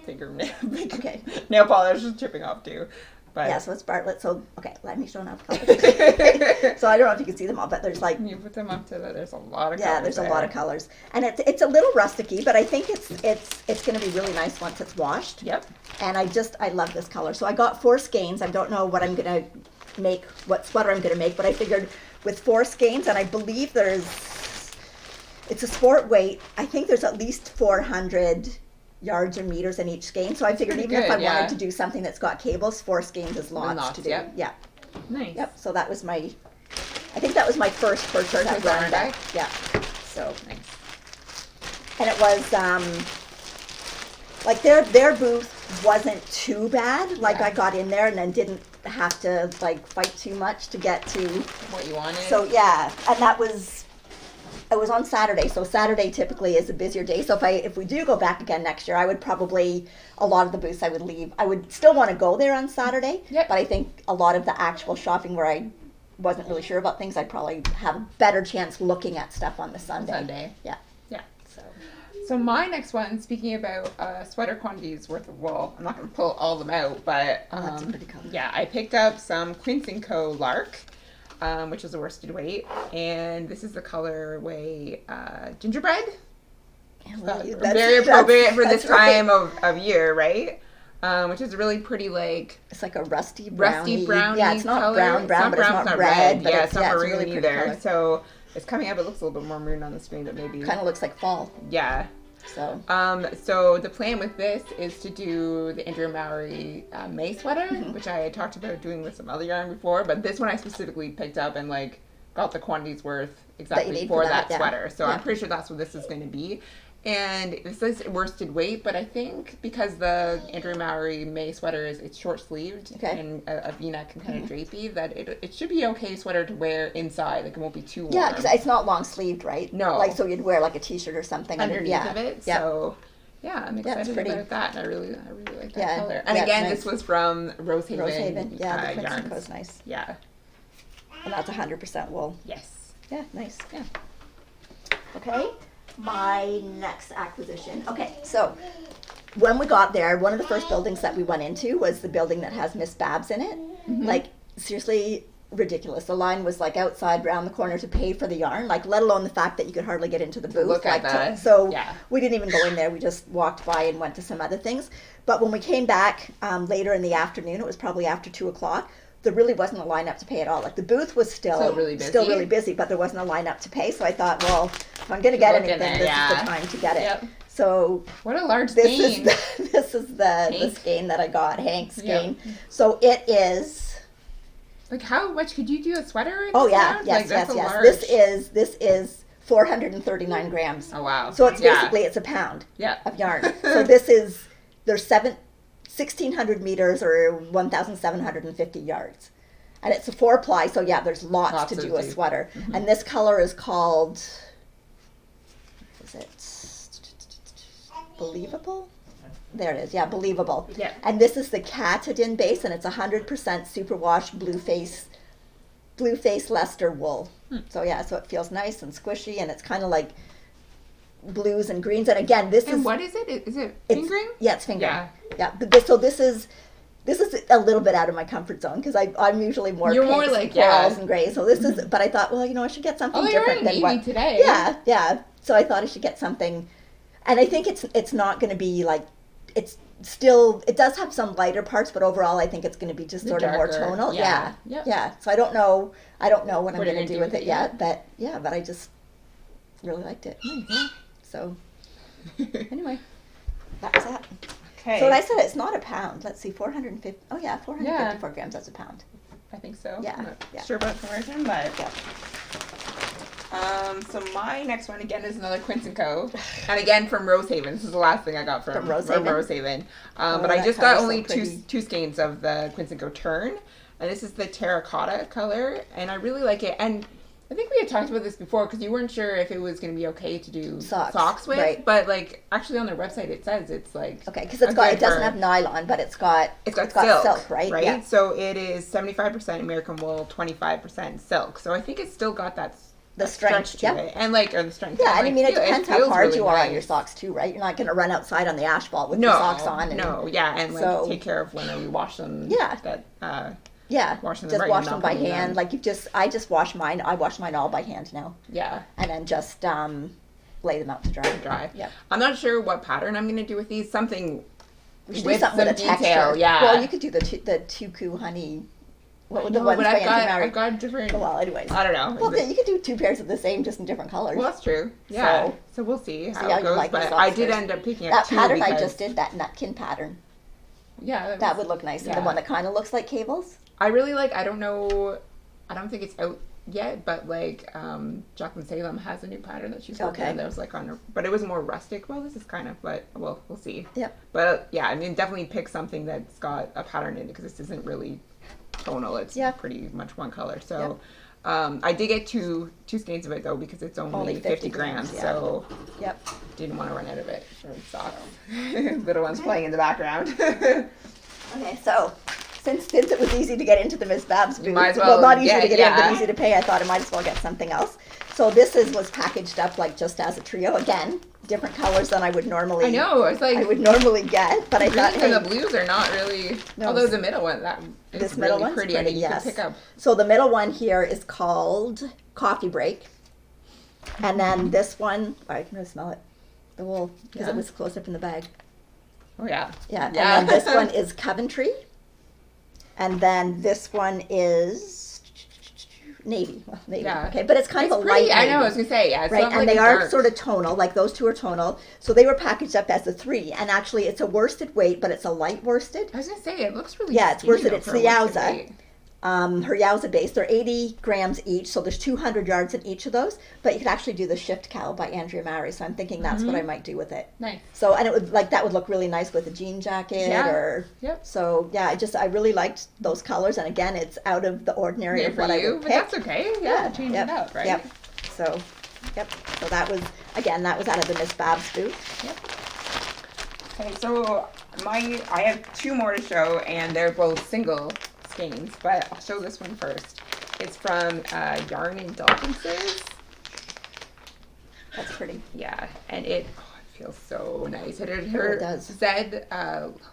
Okay. nail polish is chipping off too. But yeah, so it's Bartlett. So okay, let me show now the colors. So I don't know if you can see them all, but there's like you put them up to the, there's a lot of yeah, colors there's a there. lot of colors, and it's a little rusticy, but I think it's going to be really nice once it's washed. Yep. And I love this color. So I got 4 skeins. I don't know what I'm gonna make, what sweater I'm gonna make, but I figured with 4 skeins, and I believe it's a sport weight. I think there's at least 400 yards or meters in each skein. So I figured pretty even if good, I yeah. wanted to do something that's got cables, 4 skeins is lots lots, to do. yep. Yeah. Nice. Yep. So that was I think that was my first purchase at Purchase at Rhinebeck. Rhinebeck? Yeah. So. Nice. And it was like their booth wasn't too bad. Like Yeah. I got in there and then didn't have to like fight too much to get to. What you wanted. So yeah, and it was on Saturday. So Saturday typically is a busier day. So if we do go back again next year, I would probably a lot of the booths I would leave. I would still want to go there on Saturday. Yep. But I think a lot of the actual shopping where I wasn't really sure about things, I'd probably have a better chance looking at stuff on the Sunday. Yeah. Yeah. So. So my next one, speaking about sweater quantities worth of wool, I'm not going to pull all of them out, but Oh, that's a pretty color. yeah, I picked up some Quince & Co. Lark, which is a worsted weight, and this is the colorway gingerbread. Yeah, So well, very appropriate for this that's right. time of year, right? Which is a really pretty like It's like a rusty rusty browny Yeah, it's not color. brown, It's but it's not red. But yeah, it's not a maroon really pretty either. color. So it's coming up. It looks a little bit more maroon on the screen, but maybe Kind of looks like fall. yeah. So So the plan with this is to do the Andrea Mowry May sweater, Mm-hmm. which I had talked about doing with some other yarn before, but this one I specifically picked up and like got the quantities worth exactly need for for that that, yeah. sweater. So Yeah. I'm pretty sure that's what this is going to be. And this is worsted weight, but I think because the Andrea Mowry May sweater it's short sleeved Okay. and a V-neck and kind of drapey, that it should be okay sweater to wear inside. Like it won't be too warm. yeah, because it's not long sleeved, right? No. Like so you'd wear like a t-shirt or something underneath yeah. of it. Yeah. So yeah, I'm it's excited pretty. about that. And I really like that Yeah, color. And yeah, again, it's this nice. was from Rosehaven. Rosehaven. Yeah, the Quince yarns. & Co's nice. Yeah. And that's 100% wool. Yes. Yeah, nice. Yeah. Okay, my next acquisition. Okay, so when we got there, one of the first buildings that we went into was the building that has Miss Babs in it. Like, seriously ridiculous. The line was like outside round the corner to pay for the yarn, like let alone the fact that you could hardly get into the booth. look at like, that. So Yeah. we didn't even go in there. We just walked by and went to some other things. But when we came back later in the afternoon, it was probably after 2:00. There really wasn't a lineup to pay at all. Like the booth was still really busy? but there wasn't a lineup to pay. So I thought, well, if I'm going to get Look in anything, there, this yeah. is the time to get it. Yep. So What a large this skein. is this is the Hank? skein that I got, Hank's Yeah. skein. So it is. Like how much could you do a sweater in Oh this yeah, amount? yes, Like, that's yes, a yes. large. This is 439 grams. Oh wow. So it's Yeah. basically it's a pound Yeah. of yarn. So this is there's 1,600 meters or 1,750 yards. And it's a 4-ply, so yeah, there's lots Lots to to do a do. sweater. And this color is called, is it Believable? There it is, yeah, Believable. Yeah. And this is the Katadin base, and it's 100% superwash blue face Leicester wool. So yeah, so it feels nice and squishy, and it's kind of like blues and greens. And again, this And is what is it? Is it it's- fingering? Yeah, it's fingering. Yeah. Yeah. But this this is a little bit out of my comfort zone because I'm usually more You're more pinks, like, corals, yeah. and grays. So this is, but I thought, well, I should get something Oh, you're different wearing than navy what. today. Yeah. So I thought I should get something, and I think it's not going to be like, it's still, it does have some lighter parts, but overall I think it's going to be just The sort of more darker, tonal. yeah. Yeah. Yep. So I don't know what I'm What are you going to do with it yet, but I just really liked it. Nice. So anyway, that was that. Okay. So what I said, it's not a pound. Let's see, 450. Oh yeah, 454 grams. That's a pound. I think so. Yeah, I'm not yeah. sure about conversion, but Yeah. So my next one again is another Quince and Co. And again from Rosehaven. This is the last thing I got from Rosehaven? Rosehaven. Oh, But I that just got color's so only pretty. two skeins of the Quince and Co. Turn, and this is the terracotta color, and I really like it. And I think we had talked about this before because you weren't sure if it was going to be okay to do Socks, with, right. but like actually on their website it says it's like Okay, because it doesn't have nylon, but it's got silk, right? Right. Yeah. So it is 75% American wool, 25% silk. So I think it's still got that The strength, to yeah. it, and or the strength. Yeah, and, and I mean, it depends how feels hard really you are on nice. your socks too, right? You're not going to run outside on the asphalt with your socks on. And, and like so- take care of when we wash them. Yeah. That wash them just right wash and them not by putting hand. them- Like I just wash mine. I wash mine all by hand now, Yeah, and then just lay them out to dry. dry. Yep. I'm not sure what pattern I'm going to do with these. Something We should with do something some with a texture. detail. Yeah. Well, you could do the Tuku honey. What were the No, ones but by Andrew Mary? I've got different. Well, anyways. I don't know. Well, you could do two pairs of the same, just in different colors. Well, that's true. Yeah. So- So we'll see how how it you goes. like the But socks I did first. end up picking up That two pattern I because- just did, that nutkin pattern, Yeah. that would look nice. And yeah. the one that kind of looks like cables. I really like. I don't know. I don't think it's out yet, but like Jacqueline Salem has a new pattern that she's working Okay. on. That was like on her, but it was more rustic. Well, this is kind of, but well, we'll see. Yep. But yeah, I mean, definitely pick something that's got a pattern in it because this isn't really tonal. It's Yeah. pretty much one color. So. I did get two skeins of it though because it's only 50 grams, yeah. so Yep. didn't want to run out of it for socks. Little ones playing in the background. Okay, so since it was easy to get into the Miss Babs booth, might as well not easy get- to get in, yeah. but easy to pay, I thought I might as well get something else. So this was packaged up like just as a trio. Again, different colors than I would normally. I know. It's like I would normally get, but I thought, greens and hey, the blues are not really. No. Although the middle one, that is This middle really one's pretty, pretty, and you yes. can pick up. So the middle one here is called Coffee Break, and then this one, I can really smell it, the wool, because Yeah. it was close up in the bag. Oh yeah. Yeah, Yeah. and then this one is Coventry, and then this one is navy. Well, navy. Yeah. Okay, but it's kind It's of a pretty. light I know. I navy. was gonna say yeah. It's Right, not and like they a are dark. sort of tonal, like those two are tonal. So they were packaged up as a 3, and actually it's a worsted weight, but it's a light worsted. I was gonna say it looks really. Yeah, it's skinny, worsted. though, It's for the a worsted Yowza. weight. Her Yowza base. They're 80 grams each, so there's 200 yards in each of those. But you could actually do the Shift Cowl by Andrea Mary, so I'm thinking that's what I might do with it. Nice. So, and it would that would look really nice with a jean jacket Yeah. or. Yep. So yeah, I really liked those colors, and again, it's out of the ordinary Yeah, of for what I you, would but pick. that's okay. Yeah, change yep, it up, right? Yep. So, yep. So that was out of the Miss Babs booth. Okay, so I have two more to show, and they're both single skeins, but I'll show this one first. It's from Yarn Indulgences. That's pretty. Yeah, and it feels so nice. It It does. Zed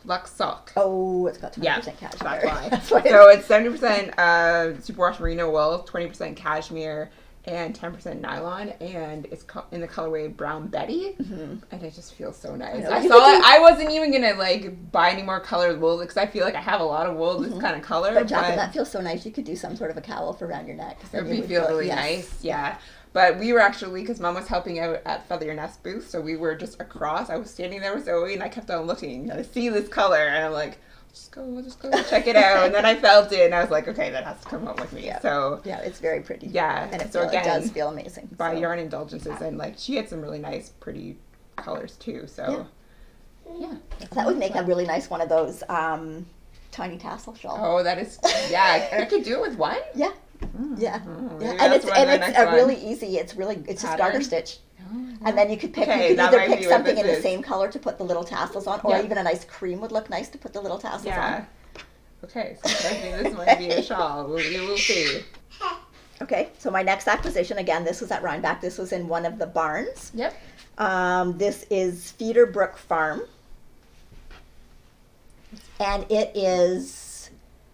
Lux Sock. Oh, it's got 20% Yeah, cashmere. that's why. That's why. So it's 70% superwash merino wool, 20% cashmere, and 10% nylon, and it's in the colorway Brown Betty, and it just feels so nice. know. I You saw could it. do- I wasn't even gonna like buy any more colored wool because I feel like I have a lot of wool this kind of color, But Jacqueline, that feels so nice. You could do some sort of a cowl for around your neck. it would feel really nice. Yeah. But we were actually, because Mom was helping out at Feather Your Nest booth, so we were just across. I was standing there with Zoe, and I kept on looking. I see this color, and I'm like, just go check it out. And then I felt it, and I was like, okay, that has to come home with me. Yeah. So Yeah, it's very pretty. yeah, And it, so it does again, feel amazing. by so. Yarn Indulgences, and like she had some really nice, pretty colors too. So yeah, That would make a really nice one of those tiny tassel shawl. Oh, that is I could do it with one. Yeah. Yeah. maybe Yeah. And that's it's one, and the it's next a one. really easy. It's just Pattern? garter stitch. And then you could pick. Okay, You could that either might pick be what something this in the is. same color to put the little tassels on, or Yeah. even a nice cream would look nice to put the little tassels Yeah. on. Okay, so maybe this might be a shawl. We'll see. Okay. So my next acquisition, again, this was at Rhinebeck. This was in one of the barns. Yep. This is Feeder Brook Farm. and it is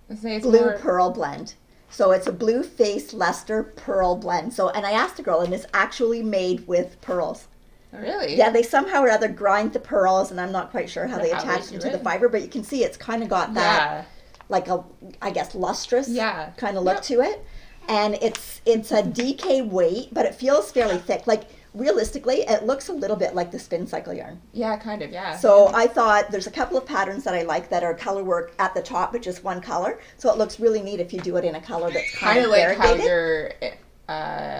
Let's say it's blue more, pearl blend. So it's a blue face Leicester pearl blend. So, and I asked the girl, and it's actually made with pearls. really? Yeah, they somehow or other grind the pearls, and I'm not quite sure how Or they how they attach do them to the it. fiber, but you can see it's kind of got that, Yeah. like a, I guess, lustrous Yeah. kind of look Yep. to it. And it's a DK weight, but it feels fairly thick. Like, realistically, it looks a little bit like the Spin Cycle yarn. Yeah, kind of, yeah. So I thought there's a couple of patterns that I like that are color work at the top, but just one color. So it looks really neat if you do it in a color that's kind Kind of of like how variegated. your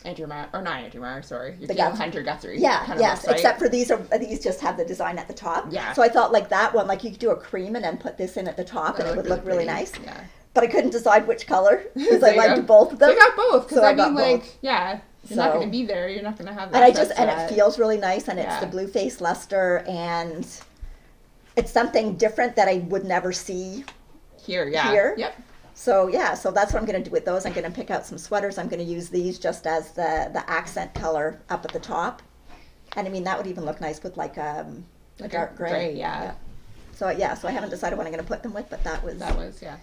Andrew Meyer, or not Andrew Meyer, sorry, your The Gail Guthrie. Hunter Guthrie. Yeah, kind of yes. looks, right? Except for these just have the design at the top. Yeah. So I thought like that one, like you could do a cream and then put this in at the top, and it would look really pretty. nice. Yeah. But I couldn't decide which color because So I you liked got- both of So them. you got both, because So I I got mean, like, both. yeah, you're not So- going to be there. You're not going to have that. And I just that's and that- it feels really nice, and it's Yeah. the blue face luster, and it's something different that I would never see. here, yeah. here. Yep. So yeah, so that's what I'm going to do with those. I'm going to pick out some sweaters. I'm going to use these just as the accent color up at the top, and I mean that would even look nice with like a dark gray. yeah. So yeah, so I haven't decided what I'm going to put them with, but that was That was, yeah.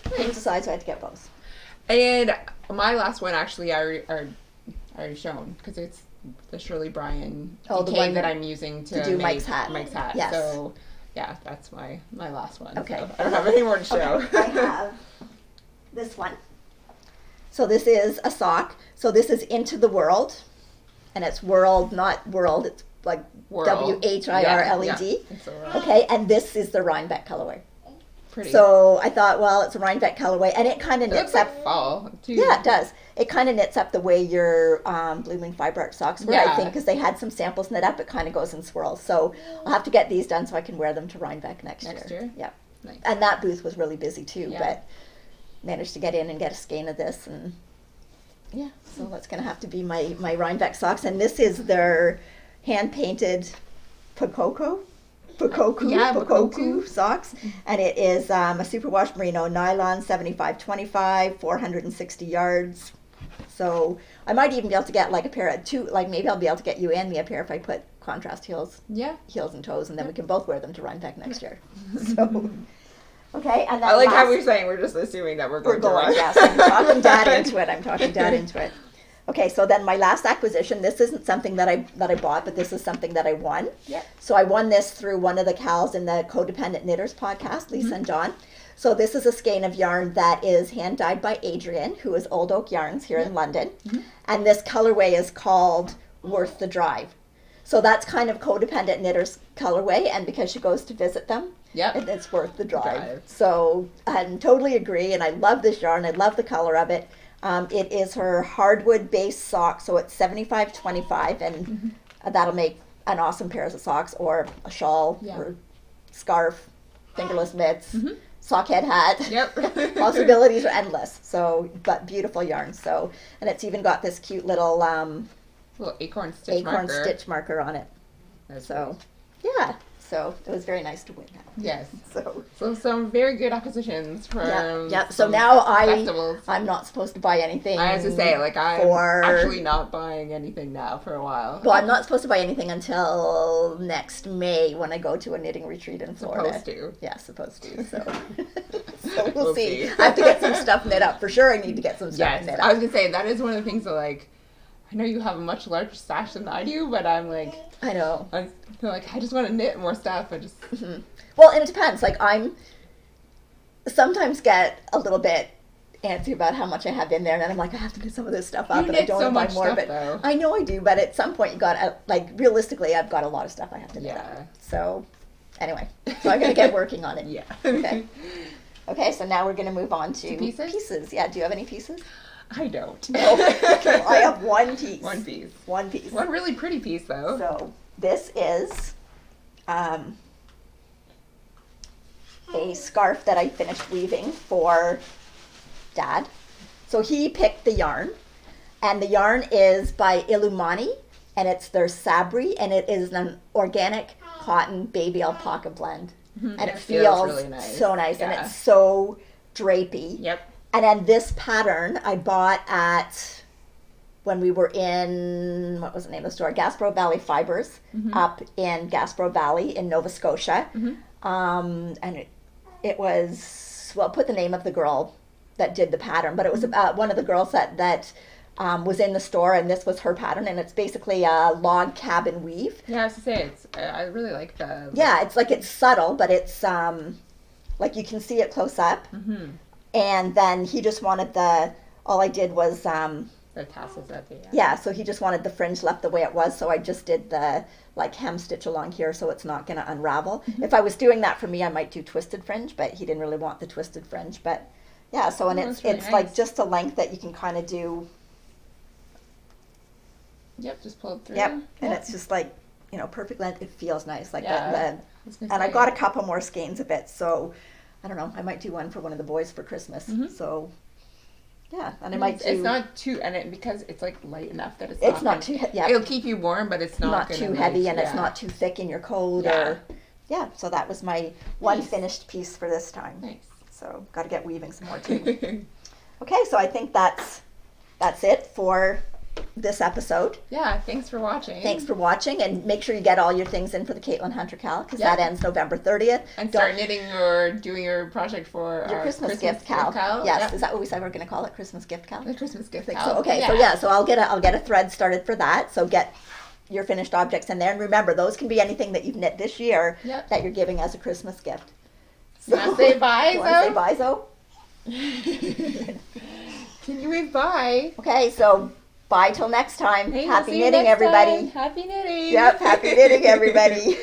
couldn't decide, so I had to get both. And my last one, actually, I already shown, because it's the Shirley Bryan Oh, the DK one that I'm using to do make Mike's hat. Mike's hat. Yes. So, yeah, that's my last one. Okay. So I don't have any more to show. Okay, I have this one. So this is a sock. So this is Into the World, and it's world, not world. It's like World. WHIRLED. Yeah, it's a world. Okay, and this is the Rhinebeck colorway. Pretty. So I thought, well, it's a Rhinebeck colorway, and it kind of it knits looks up. like fall, too. Yeah, it does. It kind of knits up the way your Blooming Fiber Art socks were, I Yeah. think, because they had some samples knit up. It kind of goes in swirls. So I'll have to get these done so I can wear them to Rhinebeck next year? Yeah. Nice. And that booth was really busy too, Yeah. but managed to get in and get a skein of this, and yeah, so that's going to have to be my Rhinebeck socks. And this is their hand painted Pocoku Yeah, Pocoku. socks, and it is a superwash merino nylon 75/25, 460 yards. So I might even be able to get like a pair of two, like maybe I'll be able to get you and me a pair if I put contrast heels Yeah. and toes, and then we can both wear them to Rhinebeck next year. So okay, and then I like how last- we're saying we're just assuming that we're we're going to going, run. yes. I'm talking dad into it. I'm talking dad into it. Okay, so then my last acquisition, this isn't something that I bought, but this is something that I won. Yeah. So I won this through one of the Cals in the Codependent Knitters podcast, Lisa and John. So this is a skein of yarn that is hand dyed by Adrian, who is Old Oak Yarns here in London. And this colorway is called Worth the Drive. So that's kind of Codependent Knitters colorway, and because she goes to visit them, Yep. it's worth the drive. Drive. So I totally agree, and I love this yarn. I love the color of it. It is her hardwood base sock, so it's 75/25, and that'll make an awesome pair of socks or a shawl Yeah. or scarf, fingerless mitts, sock head hat. Yep. Possibilities are endless. So, but beautiful yarn. So, and it's even got this cute little Little acorn stitch acorn marker. stitch marker on it. That's So, yeah. So it was very nice to win that. Yes. So. So some very good acquisitions from Yeah. So some now festivals. I'm not supposed to buy anything. I have to say, like, I'm for- actually not buying anything now for a while. Well, I'm not supposed to buy anything until next May when I go to a knitting retreat in Florida. Supposed to. Yeah, supposed to. So, so we'll We'll see. see. I have to get some stuff knit up for sure. I need to get some stuff Yes, knit I up. was gonna say that is one of the things that, like, I know you have a much larger stash than I do, but I'm like, I know. I feel like I just want to knit more stuff. I just Well, and it depends. Like I'm sometimes get a little bit antsy about how much I have in there, and then I'm like, I have to get some of this stuff up, You and I knit don't so want to much buy more. stuff, But though. I know I do. But at some point, you got to like realistically, I've got a lot of stuff I have to knit Yeah. up. So anyway, so I'm gonna get working on it. yeah. Okay. Okay, so now we're gonna move on to pieces? Yeah. Do you have any pieces? I don't. No. Okay, well, I have one piece. One piece. One piece. One really pretty piece though. So this is a scarf that I finished weaving for Dad. So he picked the yarn, and the yarn is by Illumani, and it's their Sabri, and it is an organic cotton baby alpaca blend. And it feels really nice. so nice, and Yeah. it's so drapey. Yep. And then this pattern I bought at when we were in, what was the name of the store? Gasbro Valley Fibers up in Gasbro Valley in Nova Scotia. And it was, well, put the name of the girl that did the pattern, but it was one of the girls that was in the store, and this was her pattern, and it's basically a log cabin weave. Yeah, I have to say, I really like the. Yeah, it's like, it's subtle, but it's like you can see it close up. Mm-hmm. And then he just wanted all I did was, The tassels at the end. yeah, so he just wanted the fringe left the way it was, so I just did the like hem stitch along here so it's not going to unravel. Mm-hmm. If I was doing that for me, I might do twisted fringe, but he didn't really want the twisted fringe. But yeah, so and it's that's really it's nice. like just a length that you can kind of do. Yep, just pull it through. Yep, and it's just like, perfect length. It feels nice, like Yeah. that. And I've got a couple more skeins of it, so I don't know. I might do one for one of the boys for Christmas. Mhm. So yeah, and I might do. It's not too, and because it's like light enough that It's not too. Yeah, It'll keep you warm, but it's not gonna, too like, heavy, and yeah. it's not too thick in your coat. Yeah. Or yeah. So that was my one Nice. finished piece for this time. Nice. So got to get weaving some more too. Okay, so I think that's it for this episode. Yeah, thanks for watching. Thanks for watching, and make sure you get all your things in for the Caitlin Hunter Cal, because Yeah. that ends November 30th. And Don't- start knitting or doing your project for your our Christmas gift cal. Yes, Yep. is that what we said we're going to call it? Christmas gift cal. The Christmas gift Think cal. so. Okay, so yeah, so I'll get a thread started for that. So get your finished objects in there, and remember, those can be anything that you've knit this year Yep. that you're giving as a Christmas gift. You wanna say bye, You wanna say Zoe? bye, Zoe? Can you wave bye? Okay, so bye till next time. Hey, we'll Happy see you knitting, next everybody. time. Happy knitting. Yep, happy knitting, everybody.